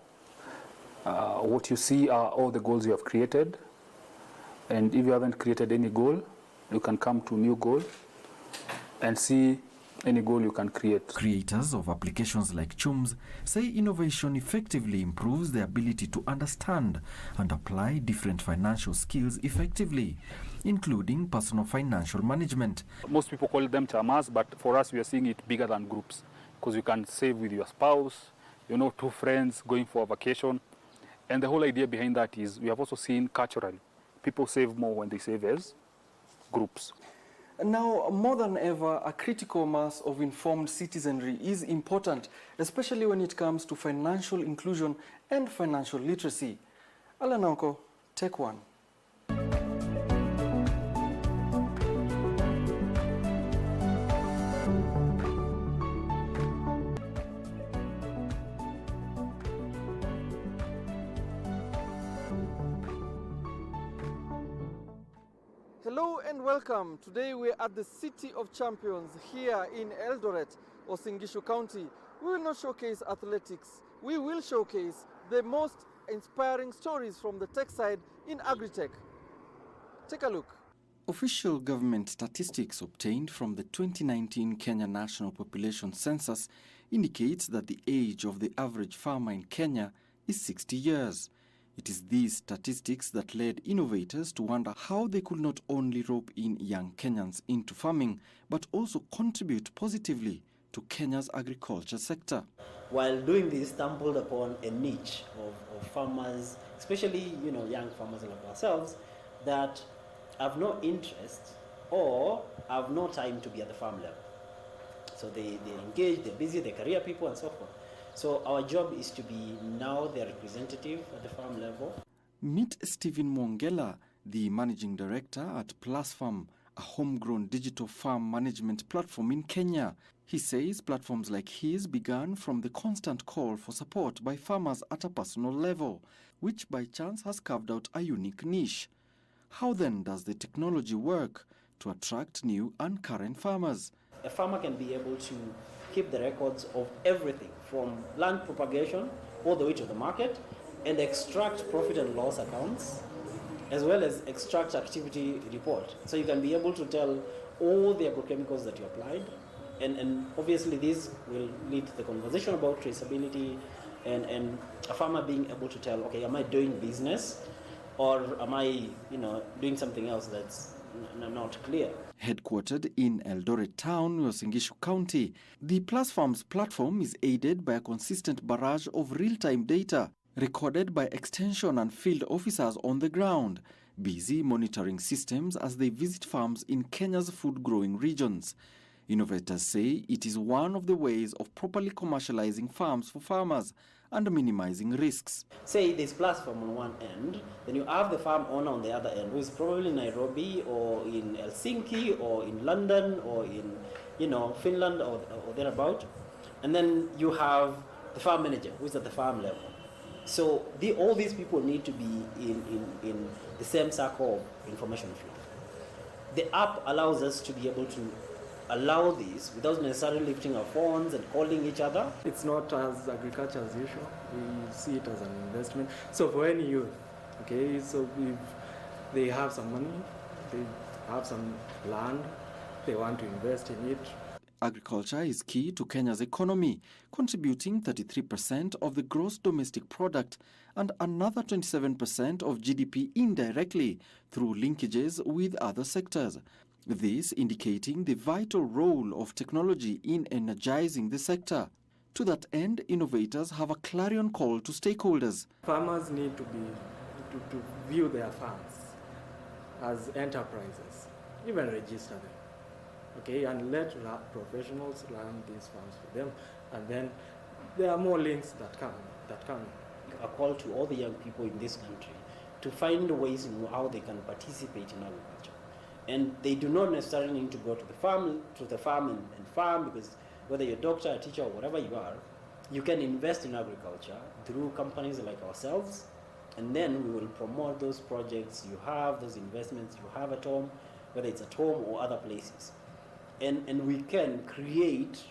what you see are all the goals you have created. And if you haven't created any goal, you can come to new goal and see any goal you can create. Creators of applications like Chums say innovation effectively improves the ability to understand and apply different financial skills effectively, including personal financial management. Most people call them chamas, but for us we are seeing it bigger than groups, because you can save with your spouse, two friends going for a vacation. And the whole idea behind that is we have also seen culturally, people save more when they save as groups. Now, more than ever, a critical mass of informed citizenry is important, especially when it comes to financial inclusion and financial literacy. Alanonko, take one. Hello and welcome. Today we're at the City of Champions here in Eldoret, Uasin County. We will not showcase athletics. We will showcase the most inspiring stories from the tech side in agri-tech. Take a look. Official government statistics obtained from the 2019 Kenya National Population Census indicates that the age of the average farmer in Kenya is 60 years. It is these statistics that led innovators to wonder how they could not only rope in young Kenyans into farming, but also contribute positively to Kenya's agriculture sector. While doing this, stumbled upon a niche of farmers, especially young farmers like ourselves, that have no interest or have no time to be at the farm level. So they're engaged, they're busy, they're career people and so forth. So our job is to be now their representative at the farm level. Meet Stephen Mwongela, the managing director at PlusFarm, a homegrown digital farm management platform in Kenya. He says platforms like his began from the constant call for support by farmers at a personal level, which by chance has carved out a unique niche. How then does the technology work to attract new and current farmers? A farmer can be able to keep the records of everything from land propagation all the way to the market and extract profit and loss accounts, as well as extract activity report. So you can be able to tell all the agrochemicals that you applied, and obviously this will lead to the conversation about traceability and a farmer being able to tell, okay, am I doing business or am I doing something else that's not clear? Headquartered in Eldoret Town, Uasin Gishu County, the PlusFarm's platform is aided by a consistent barrage of real-time data recorded by extension and field officers on the ground, busy monitoring systems as they visit farms in Kenya's food-growing regions. Innovators say it is one of the ways of properly commercializing farms for farmers and minimizing risks. Say there's PlusFarm on one end, then you have the farm owner on the other end, who is probably in Nairobi or in Helsinki or in London or in Finland or thereabout. And then you have the farm manager, who is at the farm level. So all these people need to be in the same circle of information flow. The app allows us to be able to allow this without necessarily lifting our phones and calling each other. It's not as agriculture as usual. We see it as an investment. So for any youth, okay, so if they have some money, they have some land, they want to invest in it. Agriculture is key to Kenya's economy, contributing 33% of the gross domestic product and another 27% of GDP indirectly through linkages with other sectors. This indicating the vital role of technology in energizing the sector. To that end, innovators have a clarion call to stakeholders. Farmers need to view their farms as enterprises, even register them. Okay, and let professionals run these farms for them, and then there are more links that come. A call to all the young people in this country to find ways in how they can participate in agriculture. And they do not necessarily need to go to the farm and farm, because whether you're a doctor, a teacher, or whatever you are, you can invest in agriculture through companies like ourselves, and then we will promote those projects you have, those investments you have at home, whether it's at home or other places. And we can create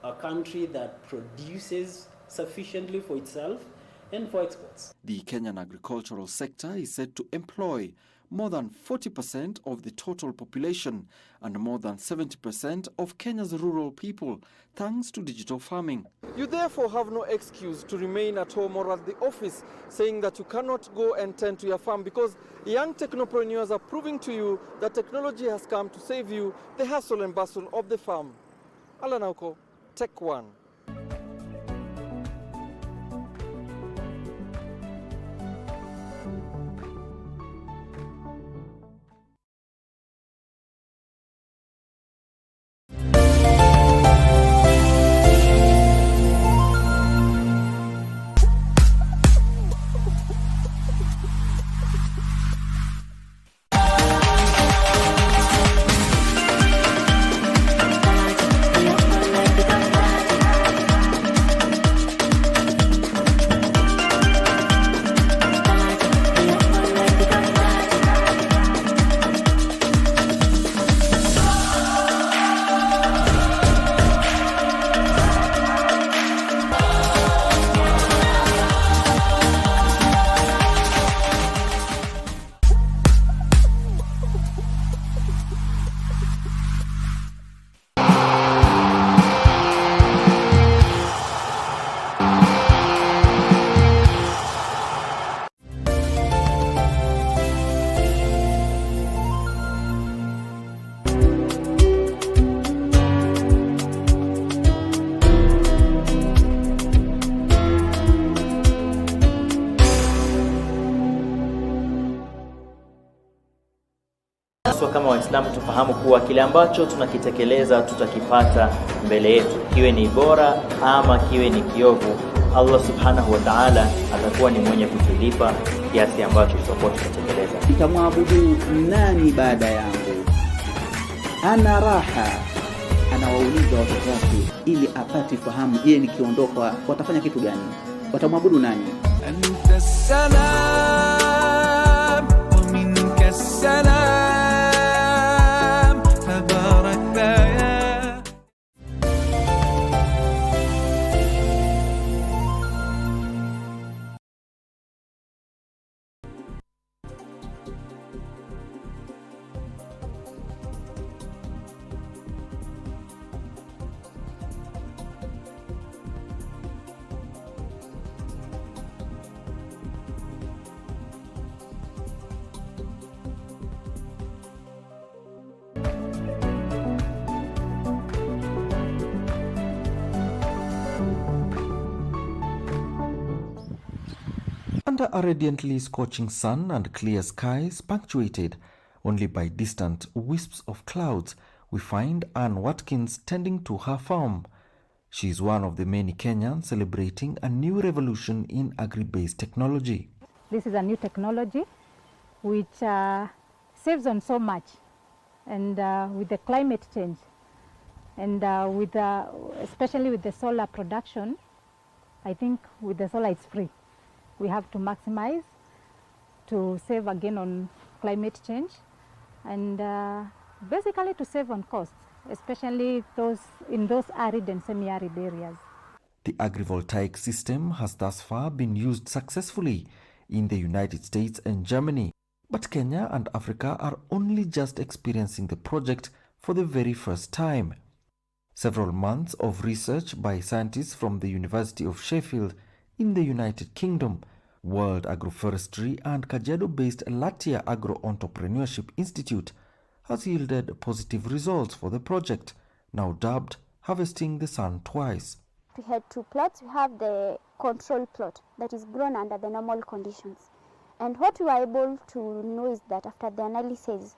a country that produces sufficiently for itself and for exports. The Kenyan agricultural sector is said to employ more than 40% of the total population and more than 70% of Kenya's rural people, thanks to digital farming. You therefore have no excuse to remain at home or at the office saying that you cannot go and tend to your farm, because young technopreneurs are proving to you that technology has come to save you the hustle and bustle of the farm. Alan Auko, Tech One. tunapaswa kama Waislamu tufahamu kuwa kile ambacho tunakitekeleza tutakipata mbele yetu, kiwe ni bora ama kiwe ni kiovu. Allah subhanahu wa ta'ala atakuwa ni mwenye kutulipa kiasi ambacho tutakuwa tunatekeleza. Nitamwabudu nani baada yangu? Ana raha, anawauliza watoto wake ili apate fahamu yeye nikiondoka watafanya kitu gani, watamwabudu nani? Anta salam wa minka salam tabarakta ya. Under a radiantly scorching sun and clear skies punctuated only by distant wisps of clouds, we find Anne Watkins tending to her farm. She is one of the many Kenyans celebrating a new revolution in agri-based technology. This is a new technology which saves on so much, and with the climate change, and especially with the solar production, I think with the solar it's free. We have to maximize to save again on climate change, and basically to save on costs, especially in those arid and semi-arid areas. The agri-voltaic system has thus far been used successfully in the United States and Germany, but Kenya and Africa are only just experiencing the project for the very first time. Several months of research by scientists from the University of Sheffield in the United Kingdom, World Agroforestry and Kajiado-based Latia Agro-Entrepreneurship Institute has yielded positive results for the project, now dubbed Harvesting the Sun Twice. We had two plots. We have the control plot that is grown under the normal conditions. And what we were able to know is that after the analysis,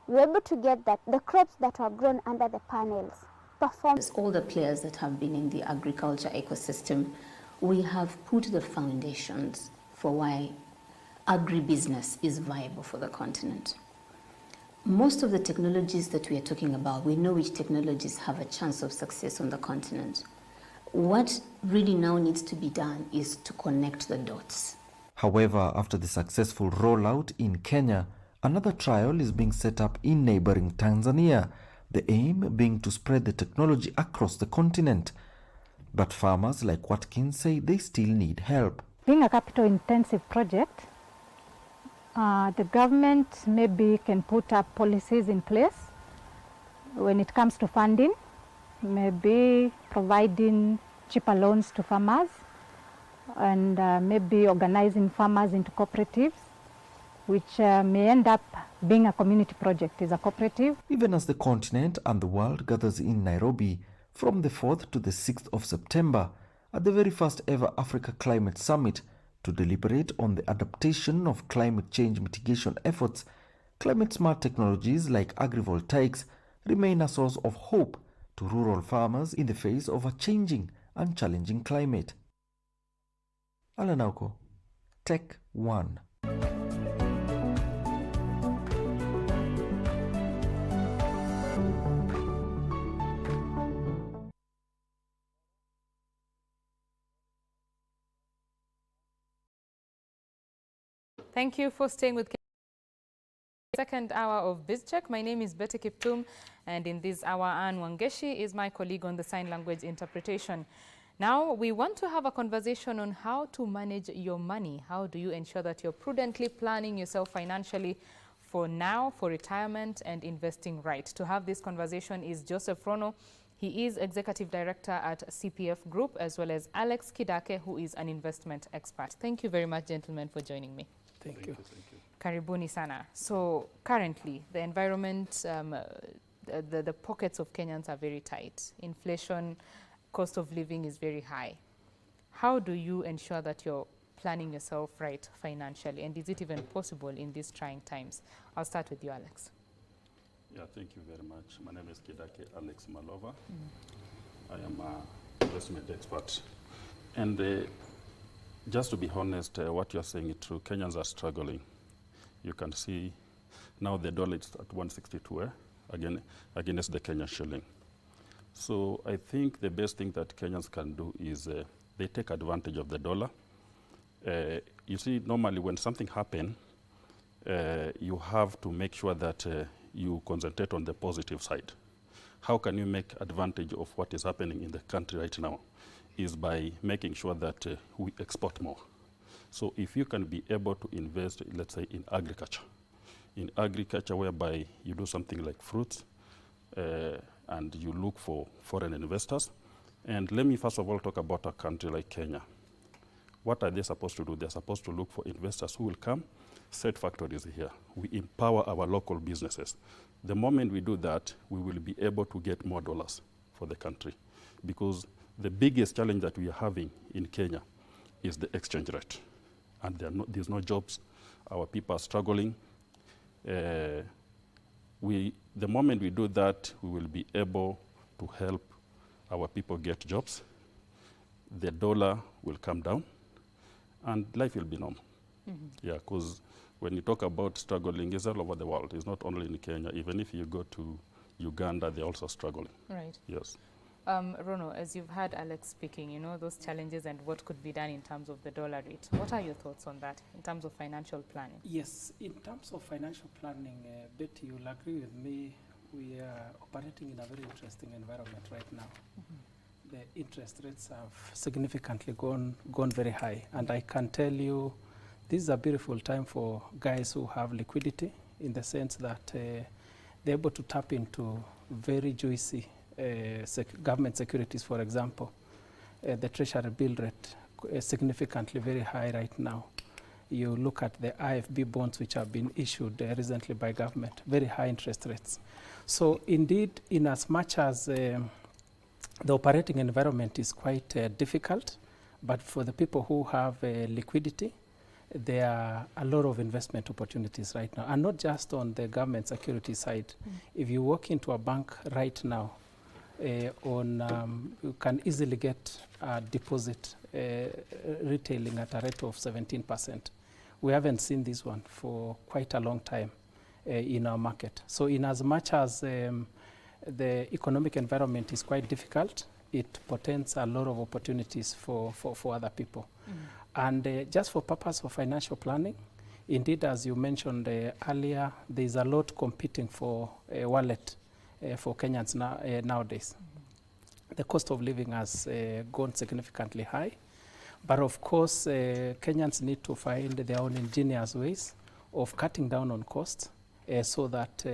we were able to get that the crops that were grown under the panels perform. All the players that have been in the agriculture ecosystem, we have put the foundations for why agribusiness is viable for the continent. Most of the technologies that we are talking about, we know which technologies have a chance of success on the continent. What really now needs to be done is to connect the dots. However, after the successful rollout in Kenya, another trial is being set up in neighboring Tanzania, the aim being to spread the technology across the continent. But farmers like Watkins say they still need help. Being a capital-intensive project, the government maybe can put up policies in place when it comes to funding, maybe providing cheaper loans to farmers, and maybe organizing farmers into cooperatives, which may end up being a community project as a cooperative. Even as the continent and the world gathers in Nairobi from the 4th to the 6th of September at the very first ever Africa Climate Summit to deliberate on the adaptation of climate change mitigation efforts, climate-smart technologies like agri-voltaics remain a source of hope to rural farmers in the face of a changing and challenging climate. Alanauko, Tech One. Thank you for staying with second hour of BizCheck. My name is Betty Kiptum, and in this hour, Anne Wangeshi is my colleague on the sign language interpretation. Now, we want to have a conversation on how to manage your money. How do you ensure that you're prudently planning yourself financially for now, for retirement, and investing right? To have this conversation is Joseph Rono. He is Executive Director at CPF Group, as well as Alex Kidake, who is an investment expert. Thank you very much, gentlemen, for joining me. Thank you. Karibuni sana. So currently, the environment, the pockets of Kenyans are very tight. Inflation, cost of living is very high. How do you ensure that you're planning yourself right financially? And is it even possible in these trying times? I'll start with you, Alex. Yeah, thank you very much. My name is Kidake Alex Malova. I am an investment expert. And just to be honest, what you're saying is true. Kenyans are struggling. You can see now the dollar is at 162 against the Kenyan shilling. So I think the best thing that Kenyans can do is they take advantage of the dollar. You see, normally when something happens, you have to make sure that you concentrate on the positive side. How can you make advantage of what is happening in the country right now? Is by making sure that we export more. So if you can be able to invest, let's say, in agriculture whereby you do something like fruits, and you look for foreign investors. And let me first of all talk about a country like Kenya. What are they supposed to do? They're supposed to look for investors who will come, set factories here. We empower our local businesses. The moment we do that, we will be able to get more dollars for the country. Because the biggest challenge that we are having in Kenya is the exchange rate. And there's no jobs. Our people are struggling. The moment we do that, we will be able to help our people get jobs. The dollar will come down, and life will be normal. Mm-hmm. Yeah, because when you talk about struggling, it's all over the world. It's not only in Kenya. Even if you go to Uganda, they're also struggling. Right. Yes. Rono, as you've heard Alex speaking, you know, those challenges and what could be done in terms of the dollar rate. What are your thoughts on that in terms of financial planning? Yes, in terms of financial planning, Betty, you'll agree with me, we are operating in a very interesting environment right now. Mm-hmm. The interest rates have significantly gone very high. And I can tell you, this is a beautiful time for guys who have liquidity, in the sense that they're able to tap into very juicy government securities. For example, the treasury bill rate is significantly very high right now. You look at the IFB bonds which have been issued recently by government, very high interest rates. So indeed, in as much as the operating environment is quite difficult, but for the people who have liquidity, there are a lot of investment opportunities right now, and not just on the government security side. If you walk into a bank right now, you can easily get a deposit retailing at a rate of 17%. We haven't seen this one for quite a long time in our market. So in as much as the economic environment is quite difficult, it portends a lot of opportunities for other people. And just for purpose of financial planning, indeed, as you mentioned earlier, there's a lot competing for a wallet for Kenyans nowadays. The cost of living has gone significantly high. But of course, Kenyans need to find their own ingenious ways of cutting down on costs so that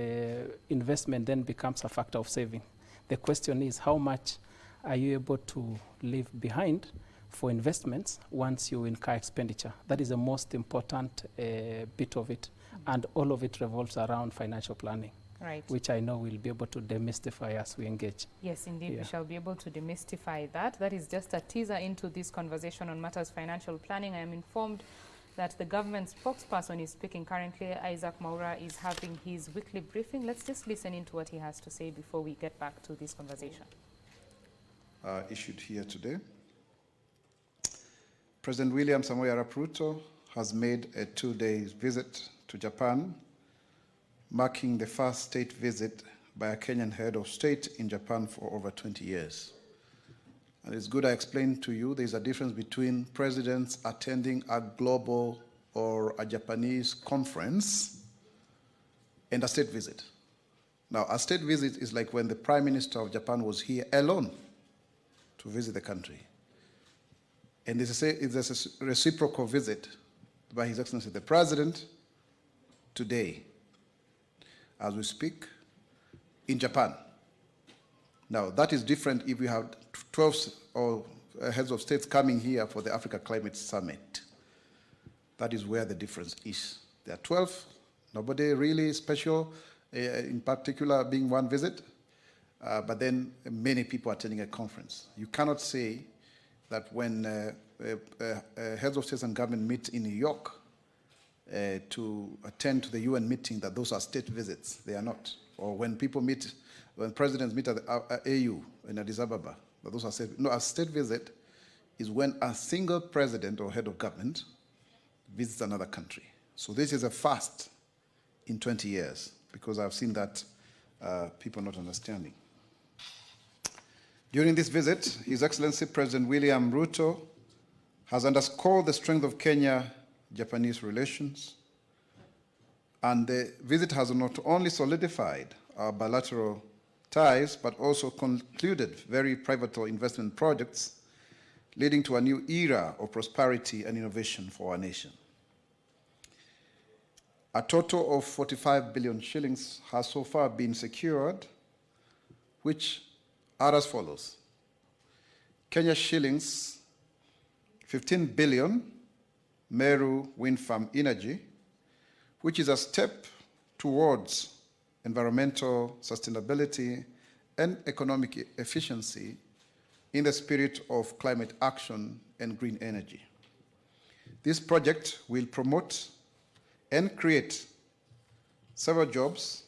investment then becomes a factor of saving. The question is, how much are you able to leave behind for investments once you incur expenditure? That is the most important bit of it. And all of it revolves around financial planning. Right. Which I know we'll be able to demystify as we engage. Yes, indeed, we shall be able to demystify that. That is just a teaser into this conversation on matters financial planning. I am informed that the government spokesperson is speaking currently. Isaac Maura is having his weekly briefing. Let's just listen into what he has to say before we get back to this conversation. Issued here today. President William Samoei Arap Ruto has made a 2-day visit to Japan, marking the first state visit by a Kenyan head of state in Japan for over 20 years. And it's good I explained to you there's a difference between presidents attending a global or a Japanese conference and a state visit. Now, a state visit is like when the Prime Minister of Japan was here alone to visit the country. And it's a reciprocal visit by His Excellency the President today, as we speak, in Japan. Now, that is different if we have 12 heads of states coming here for the Africa Climate Summit. That is where the difference is. There are 12, nobody really special, in particular being one visit, but then many people attending a conference. You cannot say that when heads of states and government meet in New York to attend to the UN meeting, that those are state visits. They are not. or when people meet, when presidents meet at the AU in Addis Ababa, those are state. No, a state visit is when a single president or head of government visits another country. So this is a first in 20 years, because I've seen that people not understanding. During this visit, His Excellency President William Ruto has underscored the strength of Kenya-Japanese relations, and the visit has not only solidified our bilateral ties, but also concluded very pivotal investment projects leading to a new era of prosperity and innovation for our nation. A total of 45 billion shillings has so far been secured, which are as follows. Kenya shillings 15 billion Meru Wind Farm Energy, which is a step towards environmental sustainability and economic efficiency in the spirit of climate action and green energy. This project will promote and create several jobs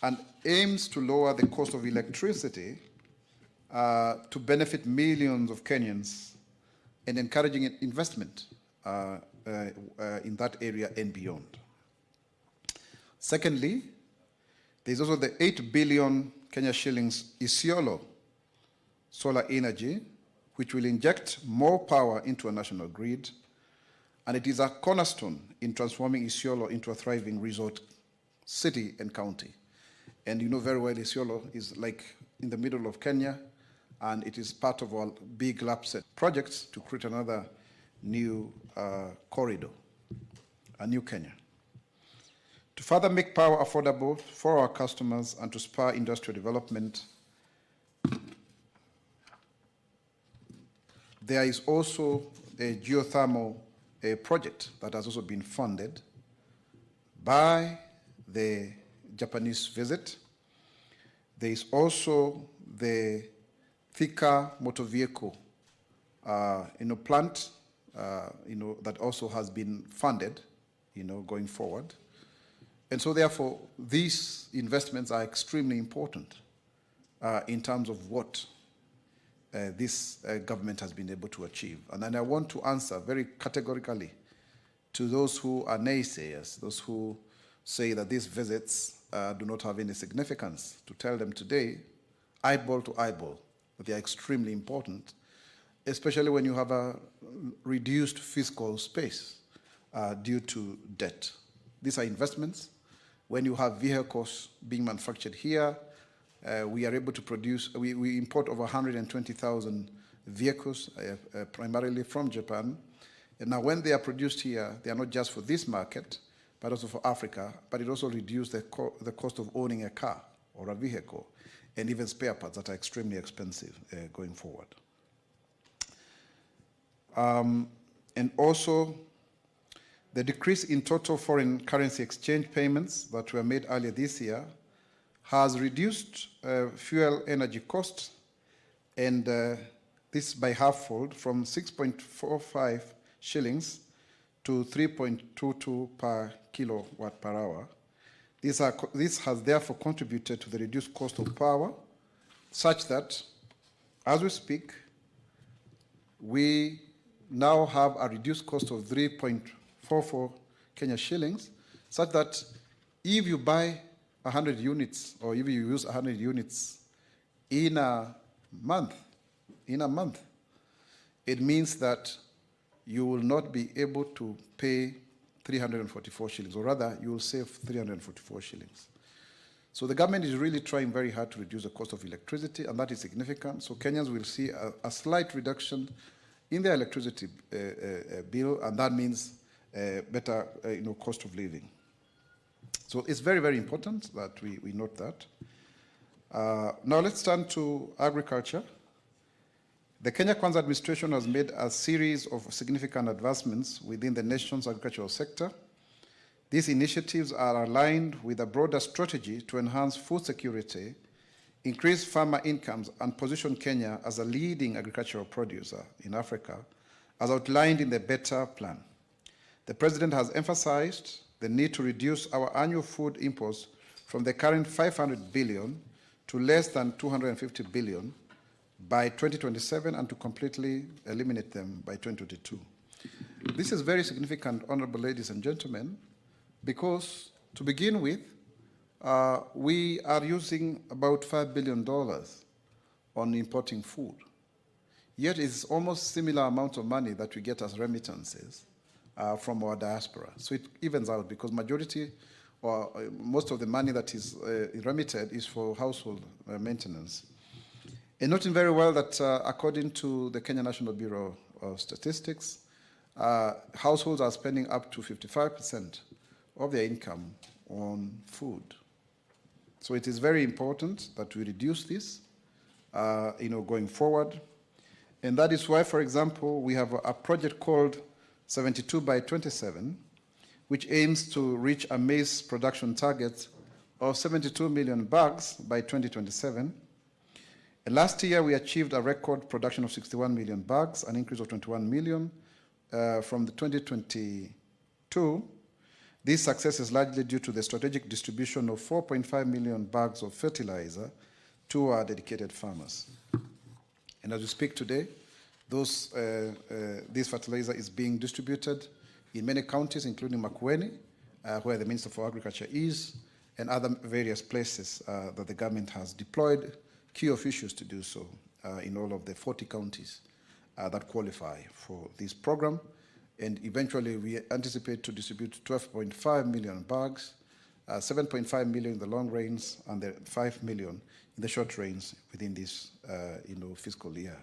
and aims to lower the cost of electricity to benefit millions of Kenyans and encouraging investment in that area and beyond. Secondly, there's also the 8 billion Kenya shillings Isiolo solar energy, which will inject more power into a national grid, and it is a cornerstone in transforming Isiolo into a thriving resort city and county. And you know very well Isiolo is like in the middle of Kenya, and it is part of our big LAPSET projects to create another new corridor, a new Kenya. To further make power affordable for our customers and to spur industrial development, there is also a geothermal project that has also been funded by the Japanese visit. There is also the Thika motor vehicle plant that also has been funded going forward. And so therefore, these investments are extremely important in terms of what this government has been able to achieve. And then I want to answer very categorically to those who are naysayers, those who say that these visits do not have any significance, to tell them today, eyeball to eyeball, that they are extremely important, especially when you have a reduced fiscal space due to debt. These are investments. When you have vehicles being manufactured here, we are able to produce, we import over 120,000 vehicles, primarily from Japan. And now when they are produced here, they are not just for this market, but also for Africa, but it also reduces the cost of owning a car or a vehicle, and even spare parts that are extremely expensive going forward. And also, the decrease in total foreign currency exchange payments that were made earlier this year has reduced fuel energy costs, and this by half-fold, from 6.45 shillings to 3.22 per kilowatt per hour. This has therefore contributed to the reduced cost of power, such that, as we speak, we now have a reduced cost of 3.44 Kenya shillings, such that if you buy 100 units, or if you use 100 units in a month, it means that you will not be able to pay 344 shillings, or rather, you will save 344 shillings. So the government is really trying very hard to reduce the cost of electricity, and that is significant. So Kenyans will see a slight reduction in their electricity bill, and that means better cost of living. So it's very, very important that we note that. Now let's turn to agriculture. The Kenya Kwanza administration has made a series of significant advancements within the nation's agricultural sector. These initiatives are aligned with a broader strategy to enhance food security, increase farmer incomes, and position Kenya as a leading agricultural producer in Africa, as outlined in the Better Plan. The President has emphasized the need to reduce our annual food imports from the current 500 billion to less than 250 billion by 2027 and to completely eliminate them by 2022. This is very significant, honorable ladies and gentlemen, because to begin with, we are using about $5 billion on importing food. Yet it's almost similar amount of money that we get as remittances from our diaspora. So it evens out because majority or most of the money that is remitted is for household maintenance. And noting very well that according to the Kenya National Bureau of Statistics, households are spending up to 55% of their income on food. So it is very important that we reduce this, going forward. And that is why, for example, we have a project called 72 by 27, which aims to reach a maize production target of 72 million bags by 2027. And last year, we achieved a record production of 61 million bags, an increase of 21 million from the 2022. This success is largely due to the strategic distribution of 4.5 million bags of fertilizer to our dedicated farmers. And as we speak today, this fertilizer is being distributed in many counties, including Makueni, where the Minister for Agriculture is, and other various places that the government has deployed key officials to do so in all of the 40 counties that qualify for this program. And eventually, we anticipate to distribute 12.5 million bags, 7.5 million in the long range, and the 5 million in the short range within this fiscal year.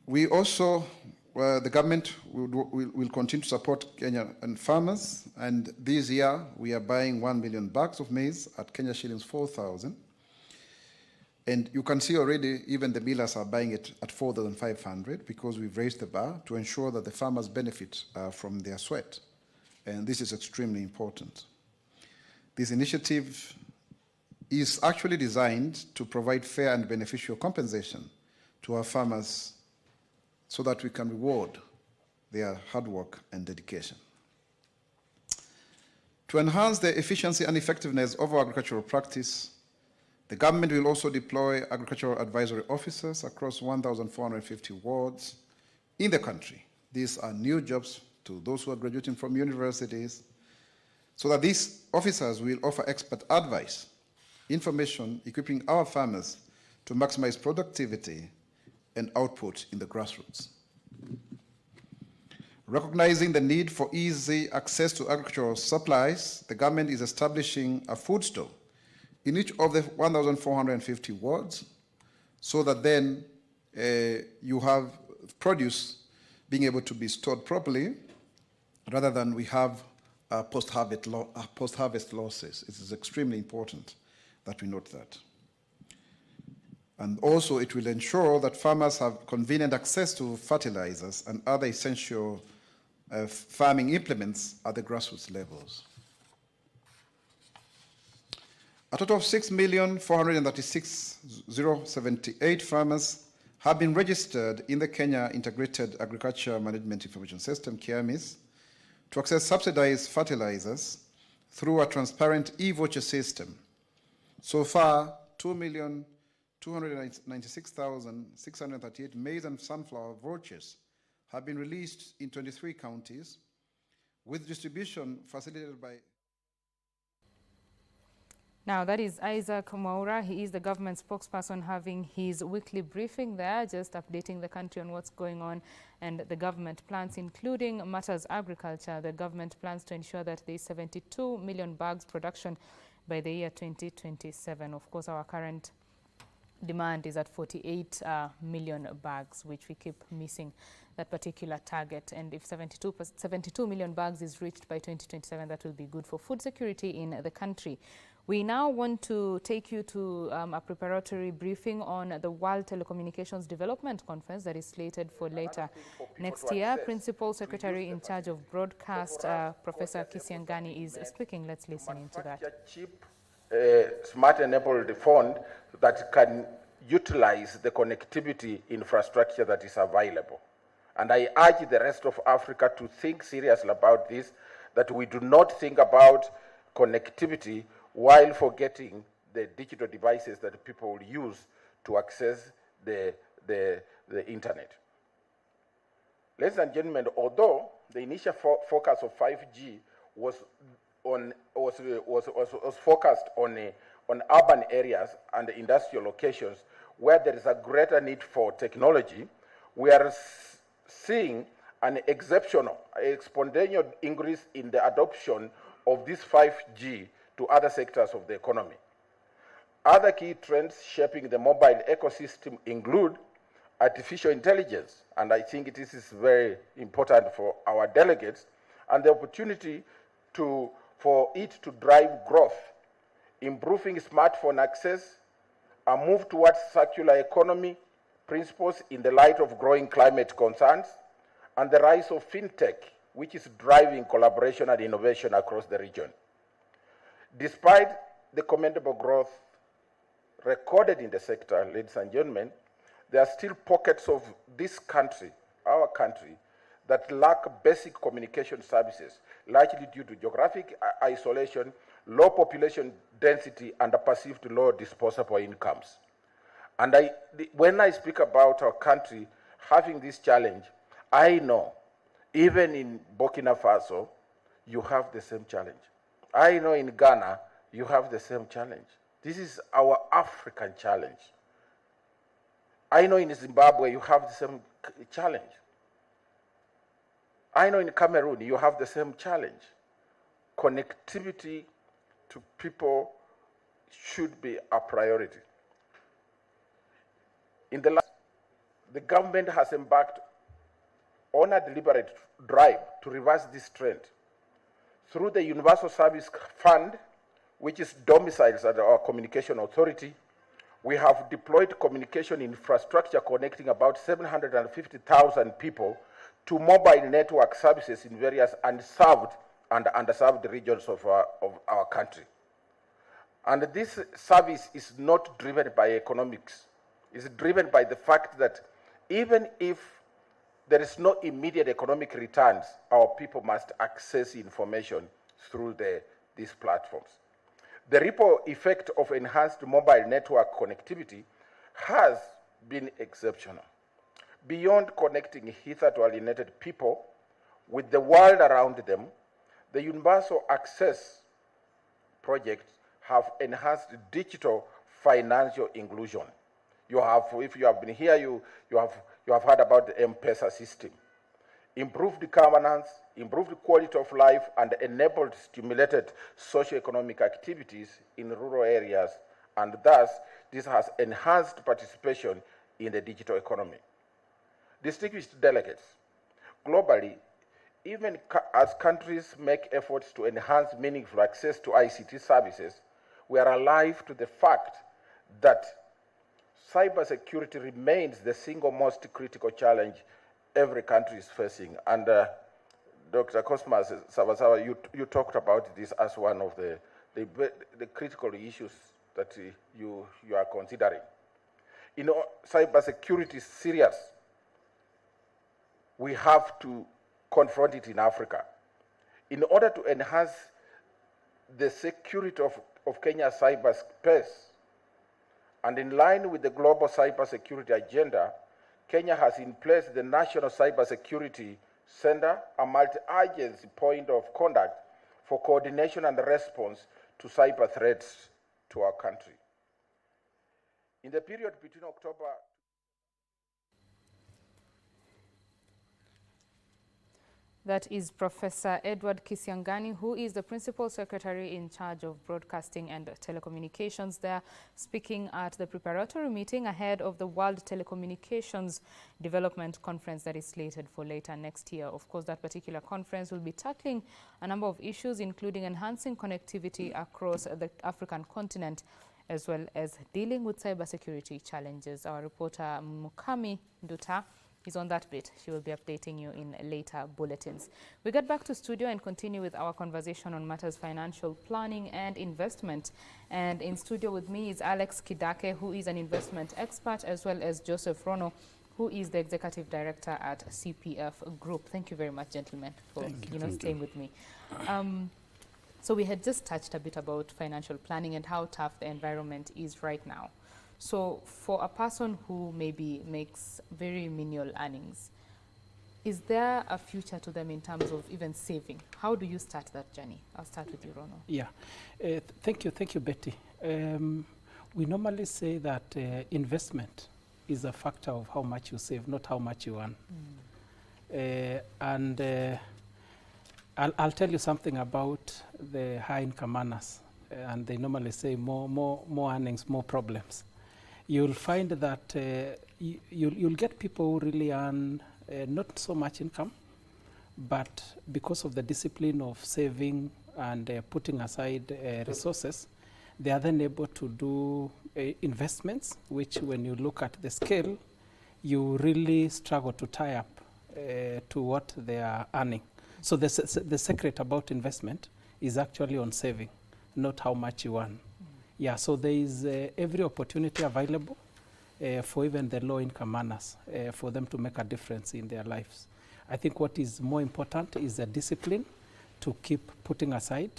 We also, the government will continue to support Kenyan farmers, and this year we are buying 1 million bags of maize at Kenya shillings 4,000. And you can see already even the millers are buying it at 4,500 because we've raised the bar to ensure that the farmers benefit from their sweat. And this is extremely important. This initiative is actually designed to provide fair and beneficial compensation to our farmers so that we can reward their hard work and dedication. To enhance the efficiency and effectiveness of our agricultural practice, the government will also deploy agricultural advisory officers across 1,450 wards in the country. These are new jobs to those who are graduating from universities, so that these officers will offer expert advice, information, equipping our farmers to maximize productivity and output in the grassroots. Recognizing the need for easy access to agricultural supplies, the government is establishing a food store in each of the 1,450 wards, so that then you have produce being able to be stored properly, rather than we have post-harvest losses. It is extremely important that we note that. And also it will ensure that farmers have convenient access to fertilizers and other essential farming implements at the grassroots levels. A total of 6,436,078 farmers have been registered in the Kenya Integrated Agriculture Management Information System, KIAMIS, to access subsidized fertilizers through a transparent e-voucher system. So far, 2,296,638 maize and sunflower vouchers have been released in 23 counties, with distribution facilitated by... Now, that is Isaac Mwaura. He is the government spokesperson having his weekly briefing there, just updating the country on what's going on and the government plans, including matters agriculture. The government plans to ensure that there is 72 million bags production by the year 2027. Of course, our current demand is at 48 million bags, which we keep missing that particular target. And if 72 million bags is reached by 2027, that will be good for food security in the country. We now want to take you to a preparatory briefing on the World Telecommunications Development Conference that is slated for later next year. Principal Secretary in charge of broadcast, Professor Kisiangani, is speaking. Let's listen into that. Cheap, smart-enabled phone that can utilize the connectivity infrastructure that is available. And I urge the rest of Africa to think seriously about this, that we do not think about connectivity while forgetting the digital devices that people will use to access the internet. Ladies and gentlemen, although the initial focus of 5G was focused on urban areas and industrial locations where there is a greater need for technology, we are seeing an exponential increase in the adoption of this 5G to other sectors of the economy. Other key trends shaping the mobile ecosystem include artificial intelligence, and I think this is very important for our delegates, and the opportunity for it to drive growth, improving smartphone access, a move towards circular economy principles in the light of growing climate concerns, and the rise of fintech, which is driving collaboration and innovation across the region. Despite the commendable growth recorded in the sector, ladies and gentlemen, there are still pockets of this country, our country, that lack basic communication services, largely due to geographic isolation, low population density, and a perceived low disposable incomes. And when I speak about our country having this challenge, I know even in Burkina Faso, you have the same challenge. I know in Ghana, you have the same challenge. This is our African challenge. I know in Zimbabwe, you have the same challenge. I know in Cameroon, you have the same challenge. Connectivity to people should be a priority. The government has embarked on a deliberate drive to reverse this trend. Through the Universal Service Fund, which is domiciled at our Communication Authority, we have deployed communication infrastructure connecting about 750,000 people to mobile network services in various unserved and underserved regions of our country. And this service is not driven by economics. It's driven by the fact that even if there is no immediate economic returns, our people must access information through these platforms. The ripple effect of enhanced mobile network connectivity has been exceptional. Beyond connecting hitherto alienated people with the world around them, the Universal Access projects have enhanced digital financial inclusion. If you have been here, you have heard about the M-Pesa system. Improved governance, improved quality of life, and enabled stimulated socioeconomic activities in rural areas, and thus this has enhanced participation in the digital economy. Distinguished delegates, globally, even as countries make efforts to enhance meaningful access to ICT services, we are alive to the fact that cybersecurity remains the single most critical challenge every country is facing. And Dr. Cosmas Savasawa, you talked about this as one of the critical issues that you are considering. You know, cybersecurity is serious. We have to confront it in Africa. In order to enhance the security of Kenya's cyberspace, and in line with the global cybersecurity agenda, Kenya has in place the National Cybersecurity Center, a multi-agency point of contact for coordination and response to cyber threats to our country. In the period between October That is Professor Edward Kisiangani, who is the Principal Secretary in charge of Broadcasting and Telecommunications there, speaking at the preparatory meeting ahead of the World Telecommunications Development Conference that is slated for later next year. Of course, that particular conference will be tackling a number of issues, including enhancing connectivity across the African continent, as well as dealing with cybersecurity challenges. Our reporter Mukami Nduta is on that bit. She will be updating you in later bulletins. We get back to studio and continue with our conversation on matters financial planning and investment. And in studio with me is Alex Kidake, who is an investment expert, as well as Joseph Rono, who who is the Executive Director at CPF Group. Thank you very much, gentlemen, for staying with me. So we had just touched a bit about financial planning and how tough the environment is right now. So for a person who maybe makes very menial earnings, is there a future to them in terms of even saving? How do you start that journey? I'll start with you, Rono. Yeah, thank you, Betty. We normally say that investment is a factor of how much you save, not how much you earn. I'll tell you something about the high-income earners, and they normally say more earnings, more problems. You'll find that you'll get people who really earn not so much income, but because of the discipline of saving and putting aside resources, they are then able to do investments, which when you look at the scale, you really struggle to tie up to what they are earning. So the secret about investment is actually on saving, not how much you earn. Yeah, so there is every opportunity available for even the low-income earners for them to make a difference in their lives. I think what is more important is the discipline to keep putting aside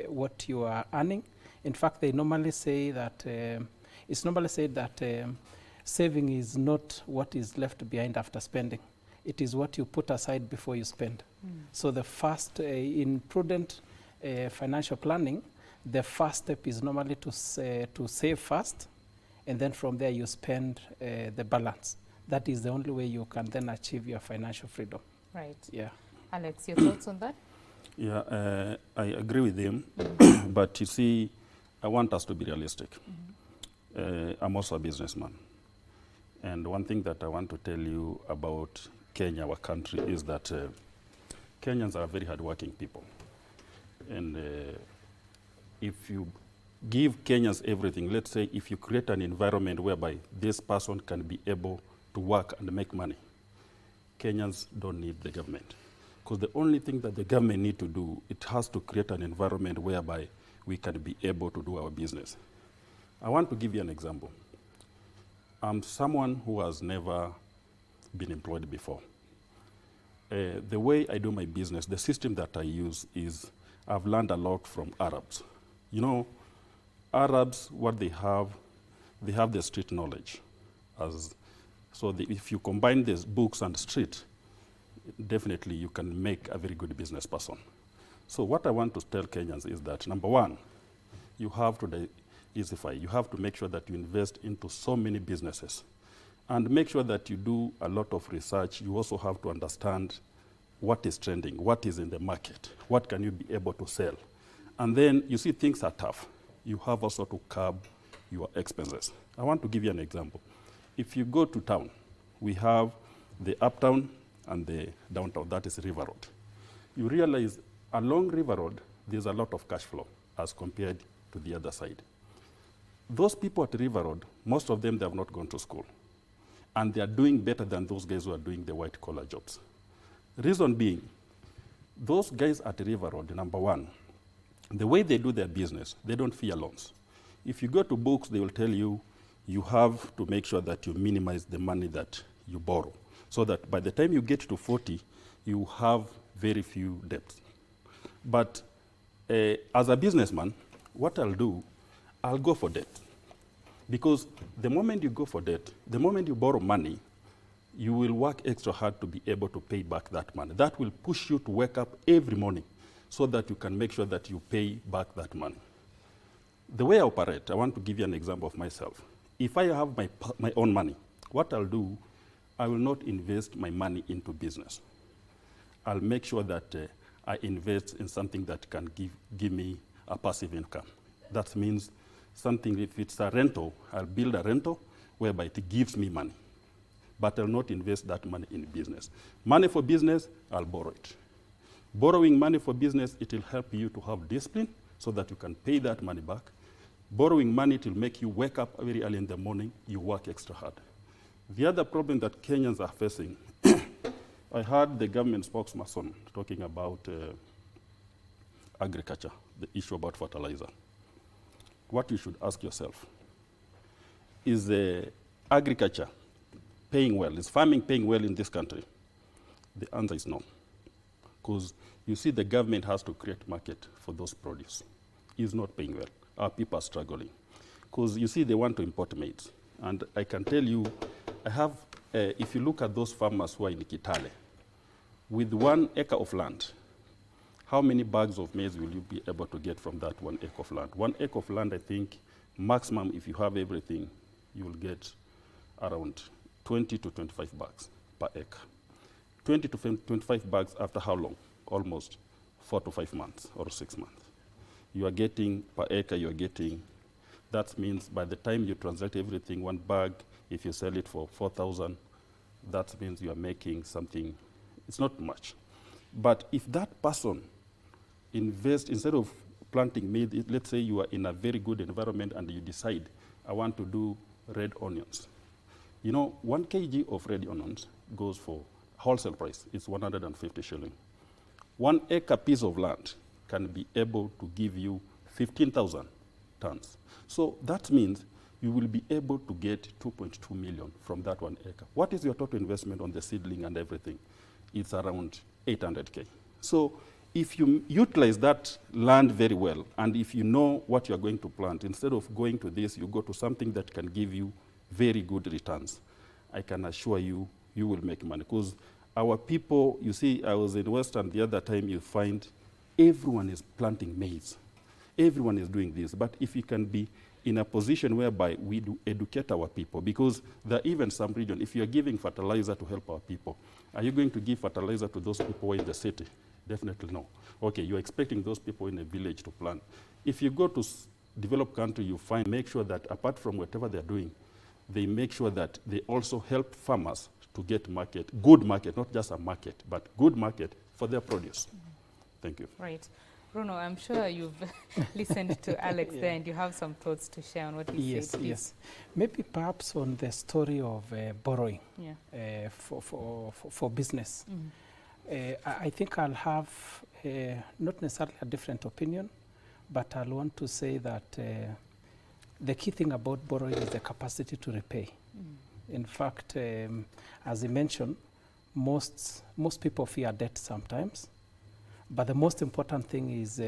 what you are earning. In fact, they normally say that it's normally said that saving is not what is left behind after spending. It is what you put aside before you spend. So the first, in prudent financial planning, the first step is normally to save first, and then from there you spend the balance. That is the only way you can then achieve your financial freedom. Right. Yeah. Alex, your thoughts on that? Yeah, I agree with him, but you see, I want us to be realistic. I'm also a businessman. And one thing that I want to tell you about Kenya, our country, is that Kenyans are very hardworking people. And if you give Kenyans everything, let's say if you create an environment whereby this person can be able to work and make money, Kenyans don't need the government. Because the only thing that the government need to do, it has to create an environment whereby we can be able to do our business. I want to give you an example. I'm someone who has never been employed before. The way I do my business, the system that I use is I've learned a lot from Arabs. You know, Arabs, what they have the street knowledge. If you combine these books and street, definitely you can make a very good business person. So what I want to tell Kenyans is that, number one, you have to diversify. You have to make sure that you invest into so many businesses. And make sure that you do a lot of research. You also have to understand what is trending, what is in the market, what can you be able to sell. And then you see things are tough. You have also to curb your expenses. I want to give you an example. If you go to town, we have the uptown and the downtown, that is River Road. You realize along River Road, there's a lot of cash flow as compared to the other side. Those people at River Road, most of them, they have not gone to school. And they are doing better than those guys who are doing the white-collar jobs. Reason being, those guys at River Road, number one, the way they do their business, they don't fear loans. If you go to books, they will tell you, you have to make sure that you minimize the money that you borrow, so that by the time you get to 40, you have very few debts. But as a businessman, what I'll do, I'll go for debt. Because the moment you go for debt, the moment you borrow money, you will work extra hard to be able to pay back that money. That will push you to wake up every morning so that you can make sure that you pay back that money. The way I operate, I want to give you an example of myself. If I have my own money, what I'll do, I will not invest my money into business. I'll make sure that I invest in something that can give me a passive income. That means something, if it's a rental, I'll build a rental whereby it gives me money. But I'll not invest that money in business. Money for business, I'll borrow it. Borrowing money for business, it will help you to have discipline so that you can pay that money back. Borrowing money, it will make you wake up very early in the morning, you work extra hard. The other problem that Kenyans are facing, I heard the government spokesperson talking about agriculture, the issue about fertilizer. What you should ask yourself, is agriculture paying well? Is farming paying well in this country? The answer is no. Because you see the government has to create market for those produce. It's not paying well. Our people are struggling. Because you see they want to import maize. And I can tell you, I have, if you look at those farmers who are in Kitale, with 1 acre of land, how many bags of maize will you be able to get from that 1 acre of land? 1 acre of land, I think, maximum, if you have everything, you will get around 20 to 25 bags per acre. 20 to 25 bags after how long? Almost 4 to 5 months or 6 months. You are getting per acre, you are getting, that means by the time you transact everything, 1 bag, if you sell it for 4,000, that means you are making something, it's not much. But if that person invests, instead of planting maize, let's say you are in a very good environment and you decide, I want to do red onions. You know, 1 kg of red onions goes for wholesale price, it's 150 shilling. 1 acre piece of land can be able to give you 15,000 tons. So that means you will be able to get 2.2 million from that 1 acre. What is your total investment on the seedling and everything? It's around 800K. So if you utilize that land very well, and if you know what you're going to plant, instead of going to this, you go to something that can give you very good returns, I can assure you, you will make money. Because our people, you see, I was in Western the other time, you find everyone is planting maize. Everyone is doing this. But if you can be in a position whereby we do educate our people, because there are even some region, if you're giving fertilizer to help our people, are you going to give fertilizer to those people who are in the city? Definitely no. Okay, you're expecting those people in a village to plant. If you go to developed country, you find, make sure that apart from whatever they're doing, they make sure that they also help farmers to get market, good market, not just a market, but good market for their produce. Thank you. Right. Bruno, I'm sure you've listened to Alex there and you have some thoughts to share on what he said. Yes. Maybe perhaps on the story of borrowing for business. I think I'll have not necessarily a different opinion, but I'll want to say that the key thing about borrowing is the capacity to repay. In fact, as he mentioned, most people fear debt sometimes. But the most important thing is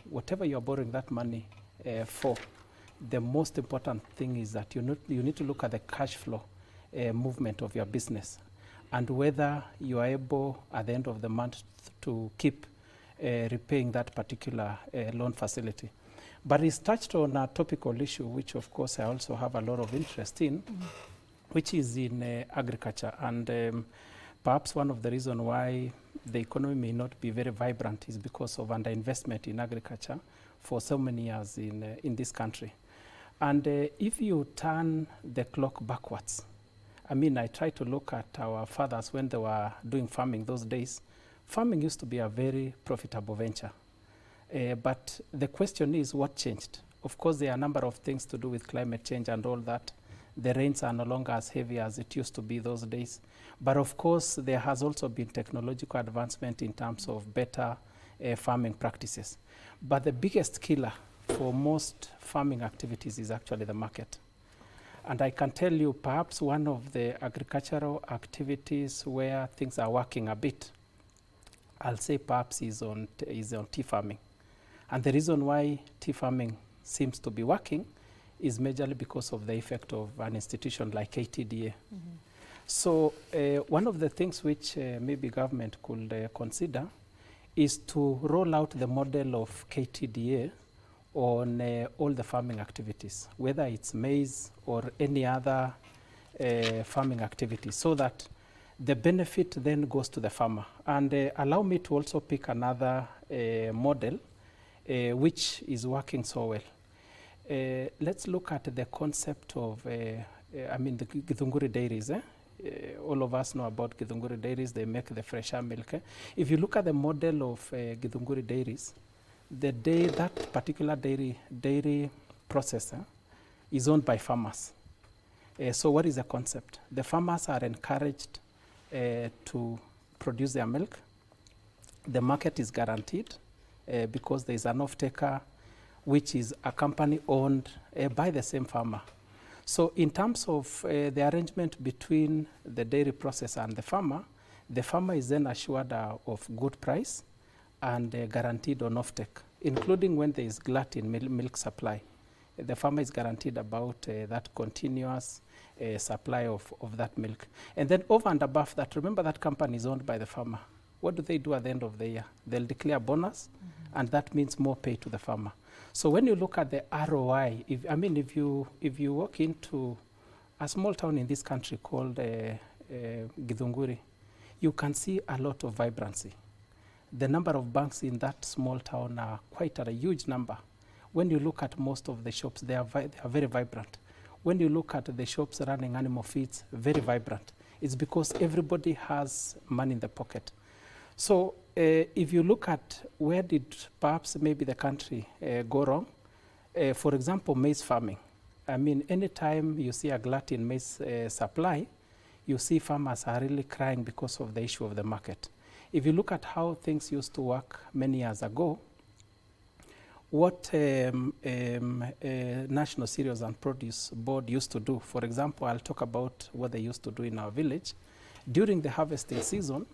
whatever you're borrowing that money for, the most important thing is that you need to look at the cash flow movement of your business and whether you are able at the end of the month to keep repaying that particular loan facility. But it's touched on a topical issue, which of course I also have a lot of interest in, which is in agriculture. And perhaps one of the reasons why the economy may not be very vibrant is because of underinvestment in agriculture for so many years in this country. And if you turn the clock backwards, I mean, I try to look at our fathers when they were doing farming those days. Farming used to be a very profitable venture. But the question is, what changed? Of course, there are a number of things to do with climate change and all that. The rains are no longer as heavy as it used to be those days. But of course, there has also been technological advancement in terms of better farming practices. But the biggest killer for most farming activities is actually the market. And I can tell you perhaps one of the agricultural activities where things are working a bit, I'll say perhaps is on tea farming. And the reason why tea farming seems to be working is majorly because of the effect of an institution like KTDA. So one of the things which maybe government could consider is to roll out the model of KTDA on all the farming activities, whether it's maize or any other farming activity, so that the benefit then goes to the farmer. And allow me to also pick another model which is working so well. Let's look at the concept of, the Githunguri dairies. All of us know about Githunguri dairies. They make the fresher milk. If you look at the model of Githunguri dairies, that particular dairy processor is owned by farmers. So what is the concept? The farmers are encouraged to produce their milk. The market is guaranteed because there is an off-taker, which is a company owned by the same farmer. So in terms of the arrangement between the dairy processor and the farmer is then assured of good price and guaranteed on offtake, including when there is glut in milk supply. The farmer is guaranteed about that continuous supply of that milk. And then over and above that, remember that company is owned by the farmer. What do they do at the end of the year? They'll declare bonus, and that means more pay to the farmer. So when you look at the ROI, if you walk into a small town in this country called Githunguri, you can see a lot of vibrancy. The number of banks in that small town are quite a huge number. When you look at most of the shops, they are very vibrant. When you look at the shops running animal feeds, very vibrant. It's because everybody has money in the pocket. So if you look at where did perhaps maybe the country go wrong, for example, maize farming. I mean, anytime you see a glut in maize supply, you see farmers are really crying because of the issue of the market. If you look at how things used to work many years ago, what National Cereals and Produce Board used to do, for example, I'll talk about what they used to do in our village. During the harvesting season,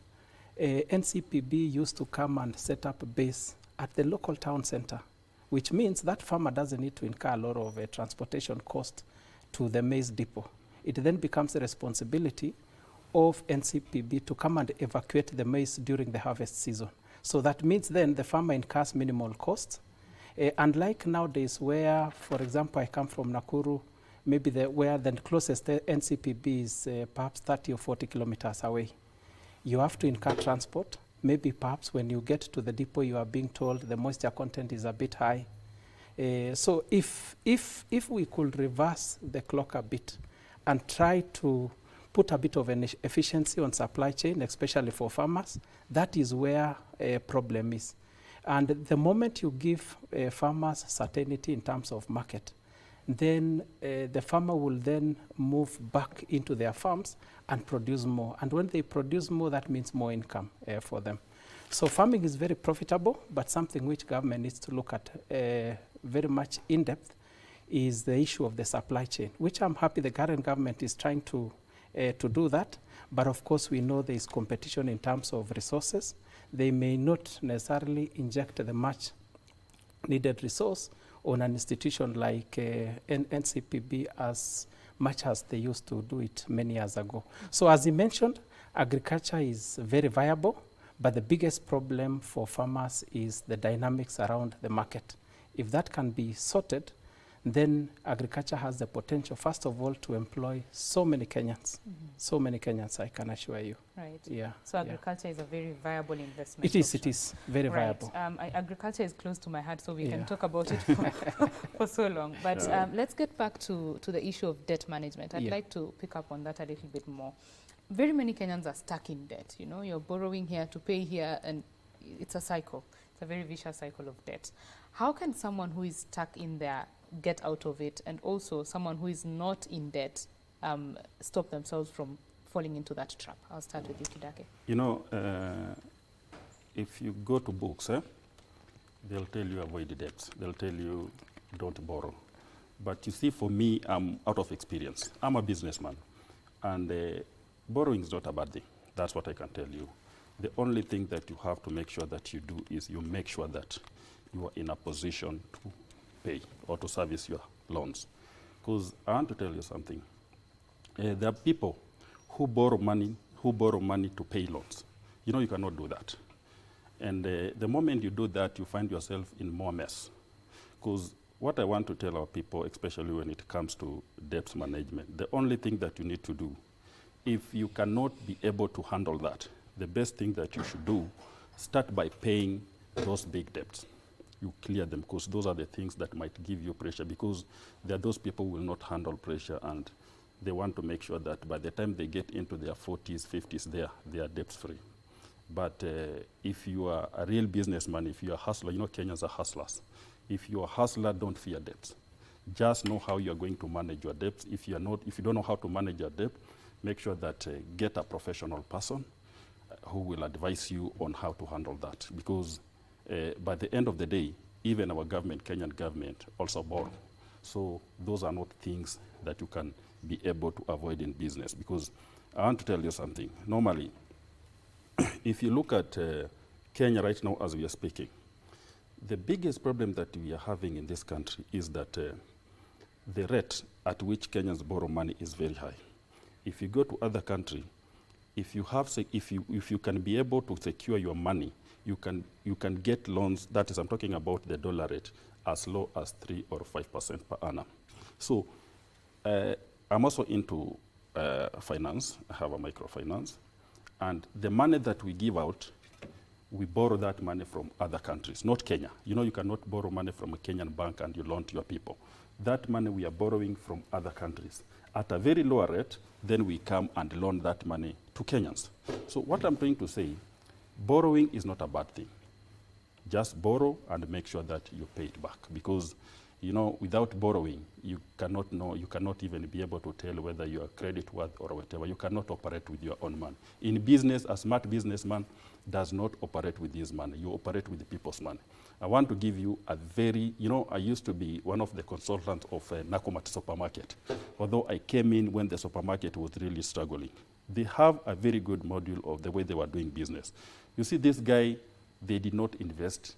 NCPB used to come and set up a base at the local town center, which means that farmer doesn't need to incur a lot of transportation cost to the maize depot. It then becomes the responsibility of NCPB to come and evacuate the maize during the harvest season. So that means then the farmer incurs minimal costs. Unlike nowadays where, for example, I come from Nakuru, maybe where the closest NCPB is perhaps 30 or 40 kilometers away. You have to incur transport. Maybe perhaps when you get to the depot, you are being told the moisture content is a bit high. So if we could reverse the clock a bit and try to put a bit of an efficiency on supply chain, especially for farmers, that is where a problem is. And the moment you give farmers certainty in terms of market, then the farmer will then move back into their farms and produce more. And when they produce more, that means more income for them. So farming is very profitable, but something which government needs to look at very much in depth is the issue of the supply chain, which I'm happy the current government is trying to do that. But of course, we know there is competition in terms of resources. They may not necessarily inject the much needed resource on an institution like NCPB as much as they used to do it many years ago. So as you mentioned, agriculture is very viable, but the biggest problem for farmers is the dynamics around the market. If that can be sorted, then agriculture has the potential, first of all, to employ so many Kenyans. So many Kenyans, I can assure you. Right. Yeah. So agriculture is a very viable investment. It is very viable. Agriculture is close to my heart, so we can talk about it for so long. But let's get back to the issue of debt management. I'd like to pick up on that a little bit more. Very many Kenyans are stuck in debt. You know, you're borrowing here to pay here, and it's a cycle. It's a very vicious cycle of debt. How can someone who is stuck in there get out of it, and also someone who is not in debt stop themselves from falling into that trap? I'll start with you, Kidake. You know, if you go to books, they'll tell you avoid debts. They'll tell you don't borrow. But you see, for me, I'm out of experience. I'm a businessman, and borrowing is not a bad thing. That's what I can tell you. The only thing that you have to make sure that you do is you make sure that you are in a position to pay or to service your loans. Because I want to tell you something. There are people who borrow money to pay loans. You know, you cannot do that. And the moment you do that, you find yourself in more mess. Because what I want to tell our people, especially when it comes to debt management, the only thing that you need to do, if you cannot be able to handle that, the best thing that you should do, start by paying those big debts. You clear them, because those are the things that might give you pressure, because there are those people who will not handle pressure, and they want to make sure that by the time they get into their 40s, 50s, they are debt-free. But if you are a real businessman, if you are a hustler, you know Kenyans are hustlers. If you are a hustler, don't fear debts. Just know how you are going to manage your debts. If you don't know how to manage your debt, make sure that get a professional person who will advise you on how to handle that. Because by the end of the day, even our government, Kenyan government, also borrow. So those are not things that you can be able to avoid in business, because I want to tell you something. Normally, if you look at Kenya right now as we are speaking, the biggest problem that we are having in this country is that the rate at which Kenyans borrow money is very high. If you go to other countries, if you can be able to secure your money, you can get loans. That is, I'm talking about the dollar rate, as low as 3 or 5% per annum. So I'm also into finance. I have a microfinance, and the money that we give out, we borrow that money from other countries, not Kenya. You know, you cannot borrow money from a Kenyan bank and you loan to your people. That money we are borrowing from other countries at a very lower rate. Then we come and loan that money to Kenyans. So what I'm trying to say, borrowing is not a bad thing. Just borrow and make sure that you pay it back, because you know, without borrowing, you cannot know, you cannot even be able to tell whether you are credit worth or whatever. You cannot operate with your own money. In business, a smart businessman does not operate with his money. You operate with the people's money. I want to give you a very, you know, I used to be one of the consultants of Nakumatt supermarket, although I came in when the supermarket was really struggling. They have a very good module of the way they were doing business. You see, this guy, they did not invest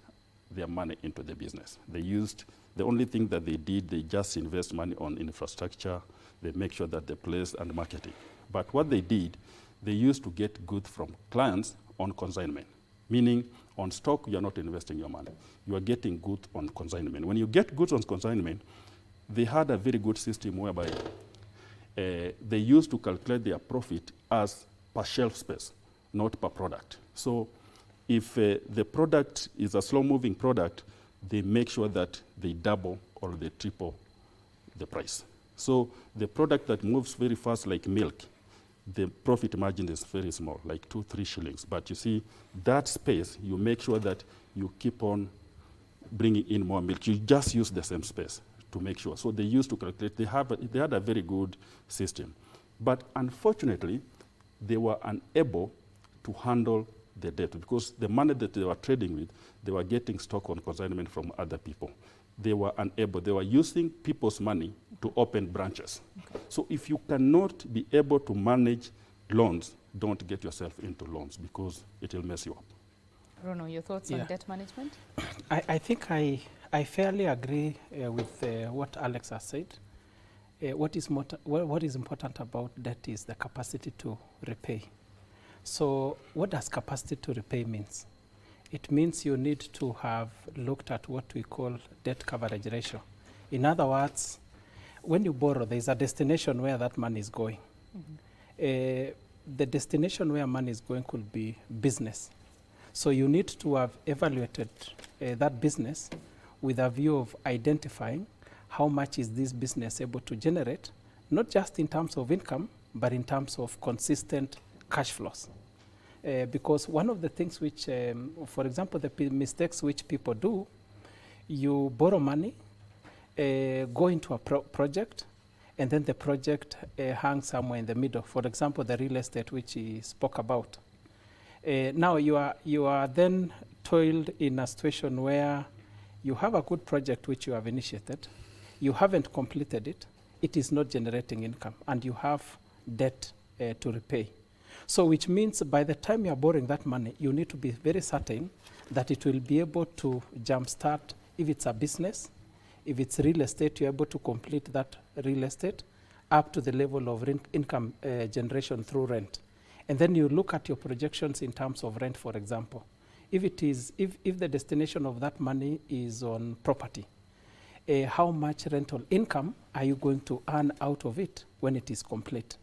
their money into the business. They used, the only thing that they did, they just invest money on infrastructure. They make sure that they place and marketing. But what they did, they used to get goods from clients on consignment, meaning on stock, you're not investing your money. You are getting goods on consignment. When you get goods on consignment, they had a very good system whereby they used to calculate their profit as per shelf space, not per product. So if the product is a slow-moving product, they make sure that they double or they triple the price. So the product that moves very fast, like milk, the profit margin is very small, like 2-3 shillings. But you see, that space, you make sure that you keep on bringing in more milk. You just use the same space to make sure. So they used to calculate. They had a very good system. But unfortunately, they were unable to handle the debt, because the money that they were trading with, they were getting stock on consignment from other people. They were unable. They were using people's money to open branches. Okay. So if you cannot be able to manage loans, don't get yourself into loans, because it will mess you up. Rono, your thoughts on debt management? I think I fairly agree with what Alex has said. What is important about debt is the capacity to repay. So what does capacity to repay means? It means you need to have looked at what we call debt coverage ratio. In other words, when you borrow, there's a destination where that money is going. Mm-hmm. The destination where money is going could be business. So you need to have evaluated that business with a view of identifying how much is this business able to generate, not just in terms of income, but in terms of consistent cash flows. Because one of the things which, for example, the mistakes which people do, you borrow money, go into a project, and then the project hangs somewhere in the middle. For example, the real estate which he spoke about. Now you are then toiled in a situation where you have a good project which you have initiated, you haven't completed it, it is not generating income, and you have debt to repay. So which means by the time you are borrowing that money, you need to be very certain that it will be able to jumpstart, if it's a business, if it's real estate, you're able to complete that real estate up to the level of income generation through rent. And then you look at your projections in terms of rent, for example. If the destination of that money is on property, how much rental income are you going to earn out of it when it is complete?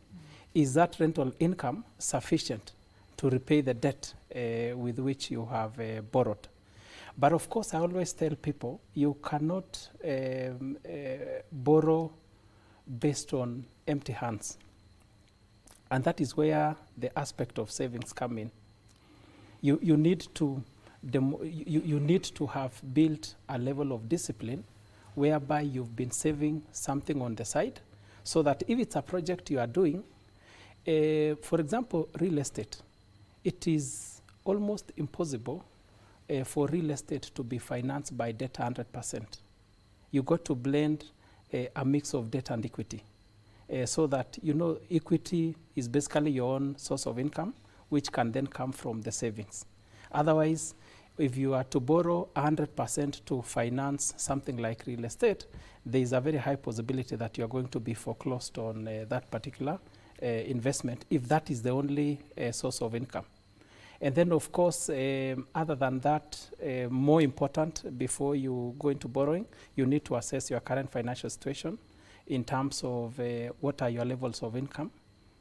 Is that rental income sufficient to repay the debt with which you have borrowed? But of course, I always tell people, you cannot borrow based on empty hands. And that is where the aspect of savings come in. You need to have built a level of discipline whereby you've been saving something on the side, so that if it's a project you are doing, for example, real estate, it is almost impossible for real estate to be financed by debt 100%. You got to blend a mix of debt and equity. So that, you know, equity is basically your own source of income, which can then come from the savings. Otherwise, if you are to borrow 100% to finance something like real estate, there is a very high possibility that you are going to be foreclosed on that particular investment, if that is the only source of income. And then, of course, other than that, more important, before you go into borrowing, you need to assess your current financial situation in terms of what are your levels of income,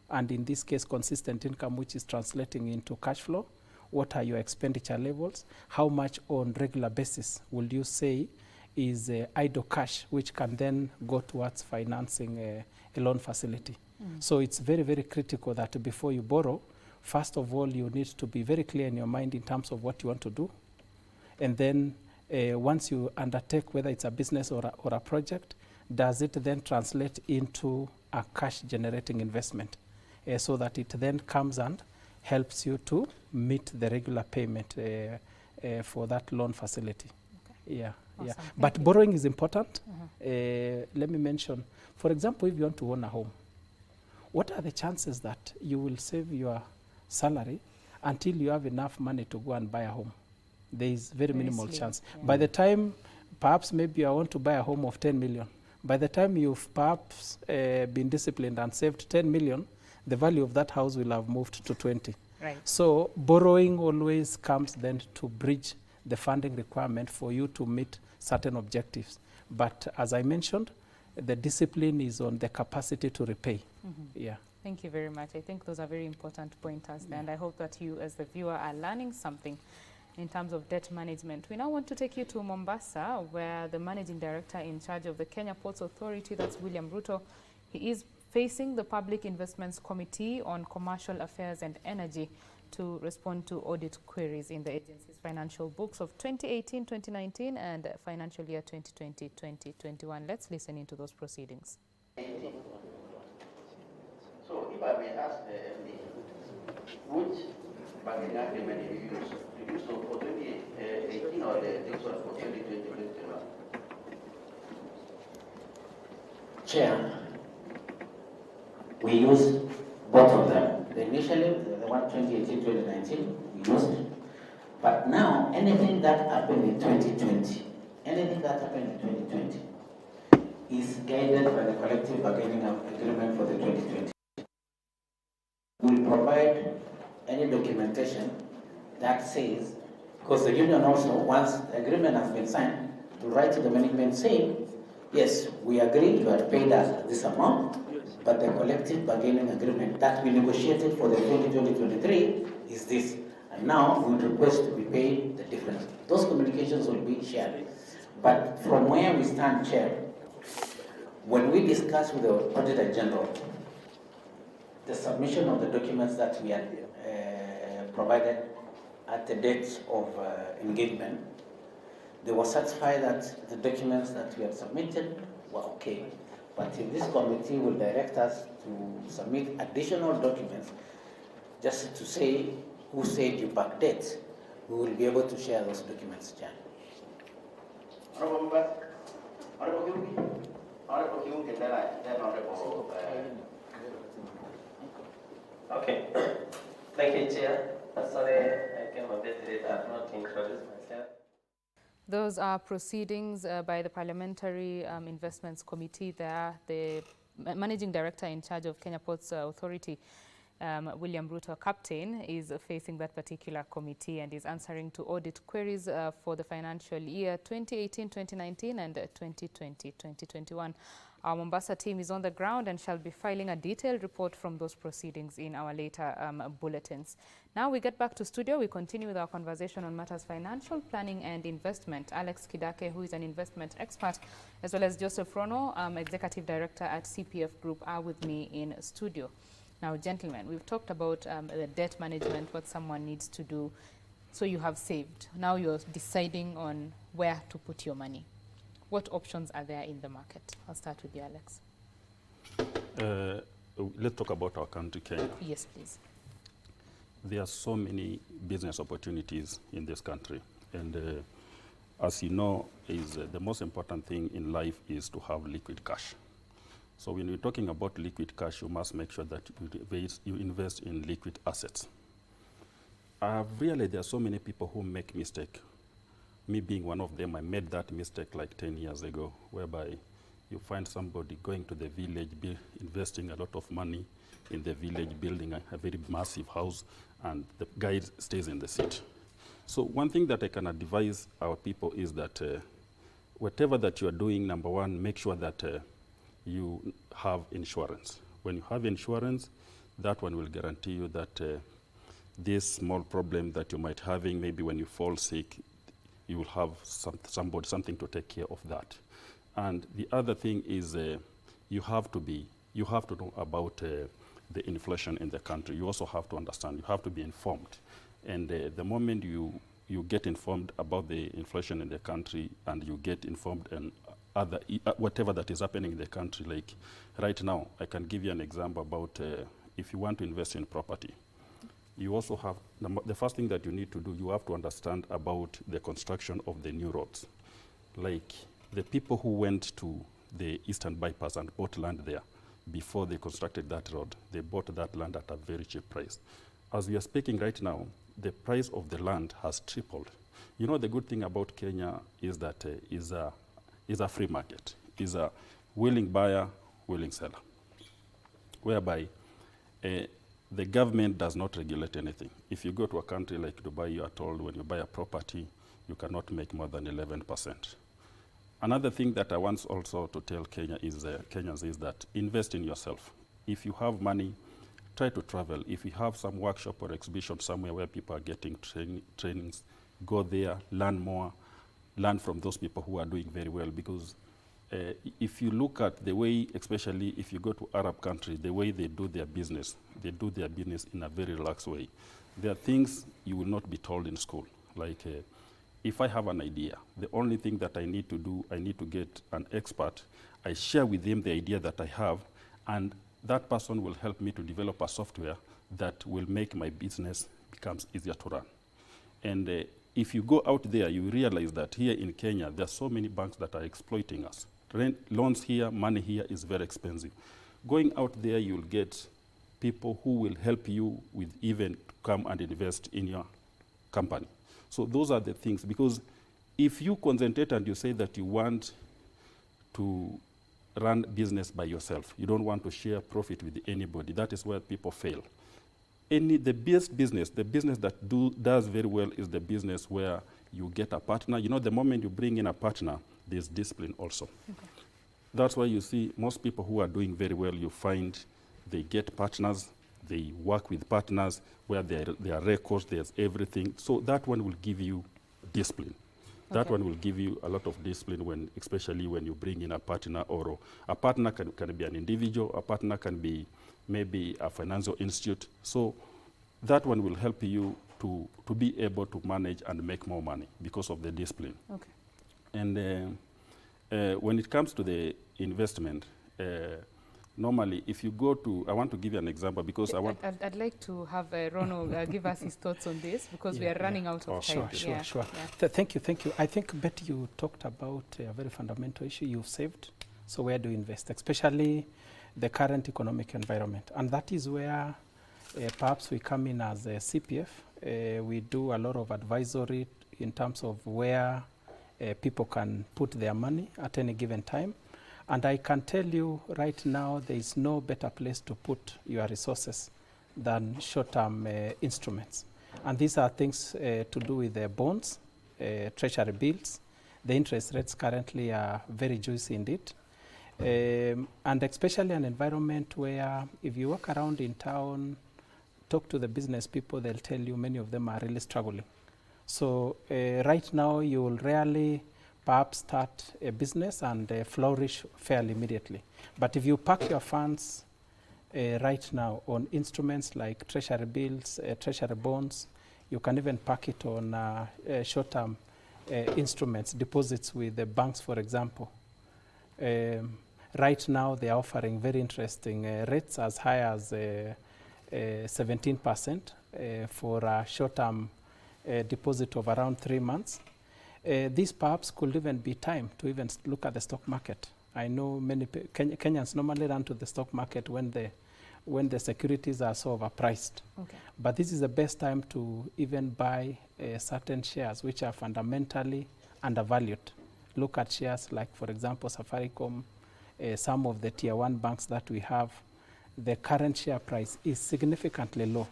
and in this case, consistent income, which is translating into cash flow. What are your expenditure levels? How much on regular basis will you say is idle cash, which can then go towards financing a loan facility? So it's very, very critical that before you borrow, first of all, you need to be very clear in your mind in terms of what you want to do. And then once you undertake, whether it's a business or a project, does it then translate into a cash generating investment so that it then comes and helps you to meet the regular payment for that loan facility. Okay. Yeah. Awesome. Yeah. But borrowing is important. Let me mention, for example, if you want to own a home, what are the chances that you will save your salary until you have enough money to go and buy a home? There is very minimal chance. Yeah. By the time, perhaps maybe I want to buy a home of 10 million. By the time you've perhaps been disciplined and saved 10 million, the value of that house will have moved to 20. Right. So borrowing always comes then to bridge the funding requirement for you to meet certain objectives. But as I mentioned, the discipline is on the capacity to repay. Yeah. Thank you very much. I think those are very important pointers, and I hope that you as the viewer are learning something in terms of debt management. We now want to take you to Mombasa, where the Managing Director in charge of the Kenya Ports Authority, that's William Ruto, he is facing the Public Investments Committee on Commercial Affairs and Energy to respond to audit queries in the agency's financial books of 2018-2019 and financial year 2020-2021. Let's listen into those proceedings. So if I may ask the MD, which bargaining agreement did you use? Did you use for 2018 or the next one for 2020-2021? Chair, we used both of them. Initially, the one 2018-2019, we used it. But now, anything that happened in 2020, anything that happened in 2020 is guided by the collective bargaining agreement for the 2020. We will provide any documentation that says, because the union also, once the agreement has been signed, to write to the management saying, yes, we agree you have paid us this amount, but the collective bargaining agreement that we negotiated for the 2020-23 is this. And now we request to be paid the difference. Those communications will be shared. But from where we stand, Chair, when we discuss with the Auditor General, the submission of the documents that we had provided at the date of engagement, they were satisfied that the documents that we had submitted were okay. But if this committee will direct us to submit additional documents, just to say who said you backdate, we will be able to share those documents, Chair. Okay. Thank you, Chair. Sorry, I came a bit late. I have not introduced myself. Those are proceedings by the Parliamentary Investments Committee. There, the Managing Director in charge of Kenya Ports Authority, William Ruto, Captain, is facing that particular committee and is answering to audit queries for the financial year 2018-2019 and 2020-2021. Our Mombasa team is on the ground and shall be filing a detailed report from those proceedings in our later bulletins. Now we get back to studio. We continue with our conversation on matters financial planning and investment. Alex Kidake, who is an investment expert, as well as Joseph Rono, Executive Director at CPF Group, are with me in studio. Now, gentlemen, we've talked about the debt management, what someone needs to do. So you have saved. Now you're deciding on where to put your money. What options are there in the market? I'll start with you, Alex. Let's talk about our country, Kenya. Yes, please. There are so many business opportunities in this country. And as you know, is the most important thing in life is to have liquid cash. So when you're talking about liquid cash, you must make sure that you invest in liquid assets. Really, there are so many people who make mistake. Me being one of them, I made that mistake like 10 years ago, whereby you find somebody going to the village, investing a lot of money in the village, building a very massive house, and the guy stays in the city. So one thing that I can advise our people is that whatever that you are doing, number one, make sure that you have insurance. When you have insurance, that one will guarantee you that this small problem that you might having, maybe when you fall sick, you will have something to take care of that. And the other thing is you have to know about the inflation in the country. You also have to understand, you have to be informed. And the moment you get informed about the inflation in the country and you get informed and whatever that is happening in the country, like right now, I can give you an example about if you want to invest in property. You also have, the first thing that you need to do, you have to understand about the construction of the new roads. Like the people who went to the Eastern Bypass and bought land there before they constructed that road, they bought that land at a very cheap price. As we are speaking right now, the price of the land has tripled. You know, the good thing about Kenya is that is a free market, is a willing buyer, willing seller, whereby the government does not regulate anything. If you go to a country like Dubai, you are told when you buy a property, you cannot make more than 11%. Another thing that I want also to tell Kenyans is that invest in yourself. If you have money, try to travel. If you have some workshop or exhibition somewhere where people are getting trainings, go there, learn more, learn from those people who are doing very well, because if you look at the way, especially if you go to Arab countries, the way they do their business in a very relaxed way. There are things you will not be told in school. Like if I have an idea, the only thing that I need to do, I need to get an expert. I share with them the idea that I have, and that person will help me to develop a software that will make my business becomes easier to run. And if you go out there, you realize that here in Kenya, there are so many banks that are exploiting us. Loans here, money here is very expensive. Going out there, you'll get people who will help you with even come and invest in your company. So those are the things, because if you concentrate and you say that you want to run business by yourself, you don't want to share profit with anybody, that is where people fail. The best business, the business that does very well is the business where you get a partner. You know, the moment you bring in a partner, there's discipline also. Okay. That's why you see most people who are doing very well, you find they get partners, they work with partners where there are records, there's everything. So that one will give you discipline. Okay. That one will give you a lot of discipline, especially when you bring in a partner, or a partner can be an individual, a partner can be maybe a financial institute. So that one will help you to be able to manage and make more money because of the discipline. Okay. And when it comes to the investment, normally if you go to, I want to give you an example because I'd like to have Rono give us his thoughts on this, because we are running out of time. Sure. Yeah. Thank you. I think, Betty, you talked about a very fundamental issue. You've saved, so where do you invest, especially the current economic environment? And that is where perhaps we come in as a CPF. We do a lot of advisory in terms of where people can put their money at any given time. And I can tell you right now, there is no better place to put your resources than short-term instruments. And these are things to do with the bonds, treasury bills. The interest rates currently are very juicy indeed. And especially an environment where if you walk around in town, talk to the business people, they'll tell you many of them are really struggling. So right now you will rarely perhaps start a business and flourish fairly immediately. But if you park your funds right now on instruments like treasury bills, treasury bonds, you can even park it on short-term instruments, deposits with the banks, for example. Right now they are offering very interesting rates as high as 17% for a short-term deposit of around 3 months. This perhaps could even be time to even look at the stock market. I know many Kenyans normally run to the stock market when the securities are so overpriced. Okay. But this is the best time to even buy certain shares which are fundamentally undervalued. Look at shares like, for example, Safaricom, some of the tier 1 banks that we have. The current share price is significantly low.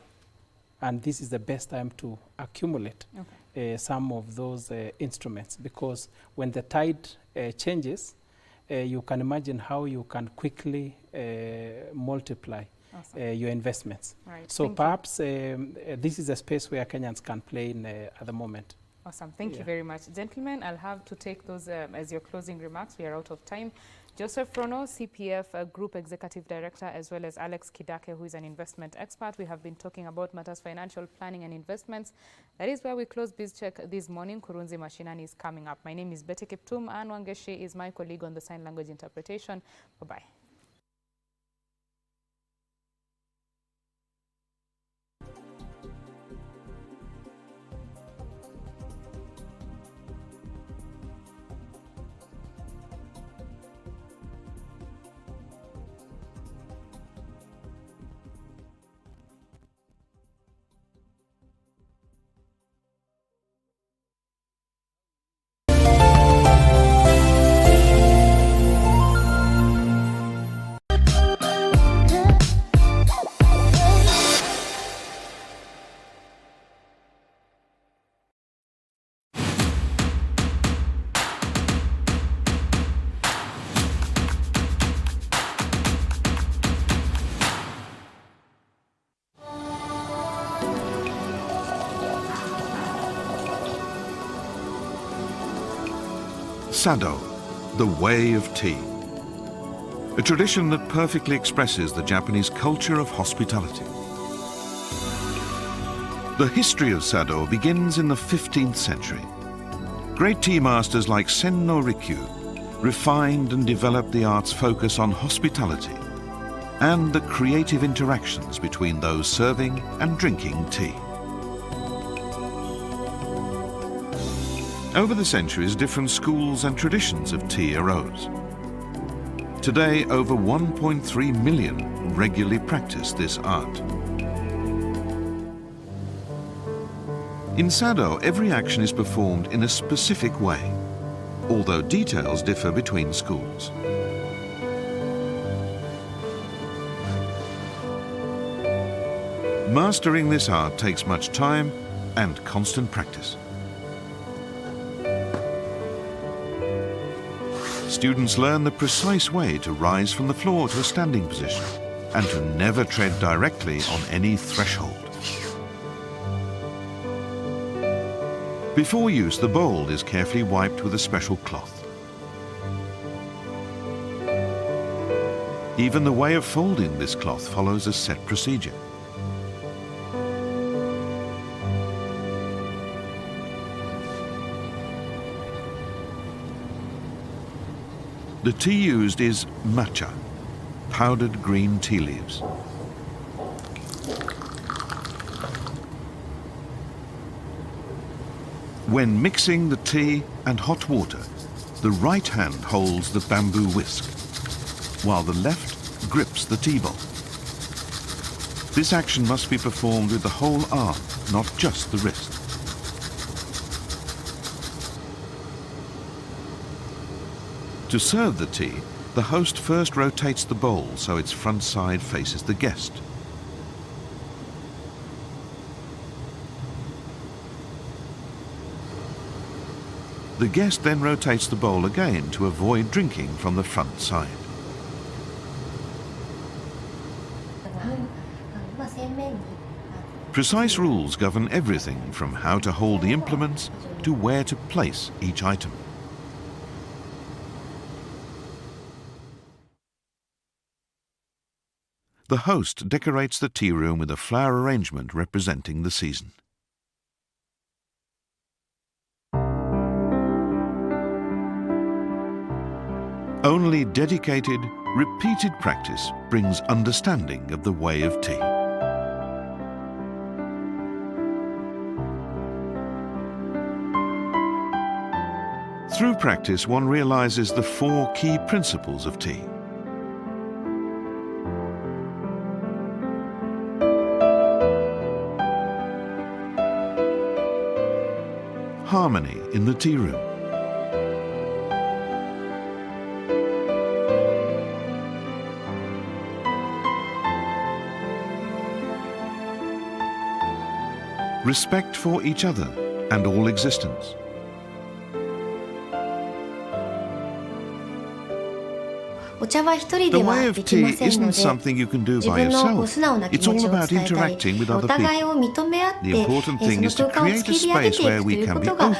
And this is the best time to accumulate some of those instruments, because when the tide changes, you can imagine how you can quickly multiply your investments. Right. So perhaps this is a space where Kenyans can play in at the moment. Awesome. Thank you very much. Gentlemen, I'll have to take those as your closing remarks. We are out of time. Joseph Rono, CPF Group Executive Director, as well as Alex Kidake, who is an investment expert. We have been talking about matters financial planning and investments. That is where we close BizCheck this morning. Kurunzi Mashinani is coming up. My name is Betty Kiptum, and Wangeshi is my colleague on the sign language interpretation. Bye-bye. Sado, the way of tea. A tradition that perfectly expresses the Japanese culture of hospitality. The history of Sado begins in the 15th century. Great tea masters like Senno Rikyu refined and developed the art's focus on hospitality and the creative interactions between those serving and drinking tea. Over the centuries, different schools and traditions of tea arose. Today, over 1.3 million regularly practice this art. In Sado, every action is performed in a specific way, although details differ between schools. Mastering this art takes much time and constant practice. Students learn the precise way to rise from the floor to a standing position and to never tread directly on any threshold. Before use, the bowl is carefully wiped with a special cloth. Even the way of folding this cloth follows a set procedure. The tea used is matcha, powdered green tea leaves. When mixing the tea and hot water, the right hand holds the bamboo whisk, while the left grips the tea bowl. This action must be performed with the whole arm, not just the wrist. To serve the tea, the host first rotates the bowl so its front side faces the guest. The guest then rotates the bowl again to avoid drinking from the front side. Precise rules govern everything from how to hold the implements to where to place each item. The host decorates the tea room with a flower arrangement representing the season. Only dedicated, repeated practice brings understanding of the way of tea. Through practice, one realizes the 4 key principles of tea. Harmony in the tea room. Respect for each other and all existence. The way of tea isn't something you can do by yourself. It's all about interacting with other people. The important thing is to create a space where we can be open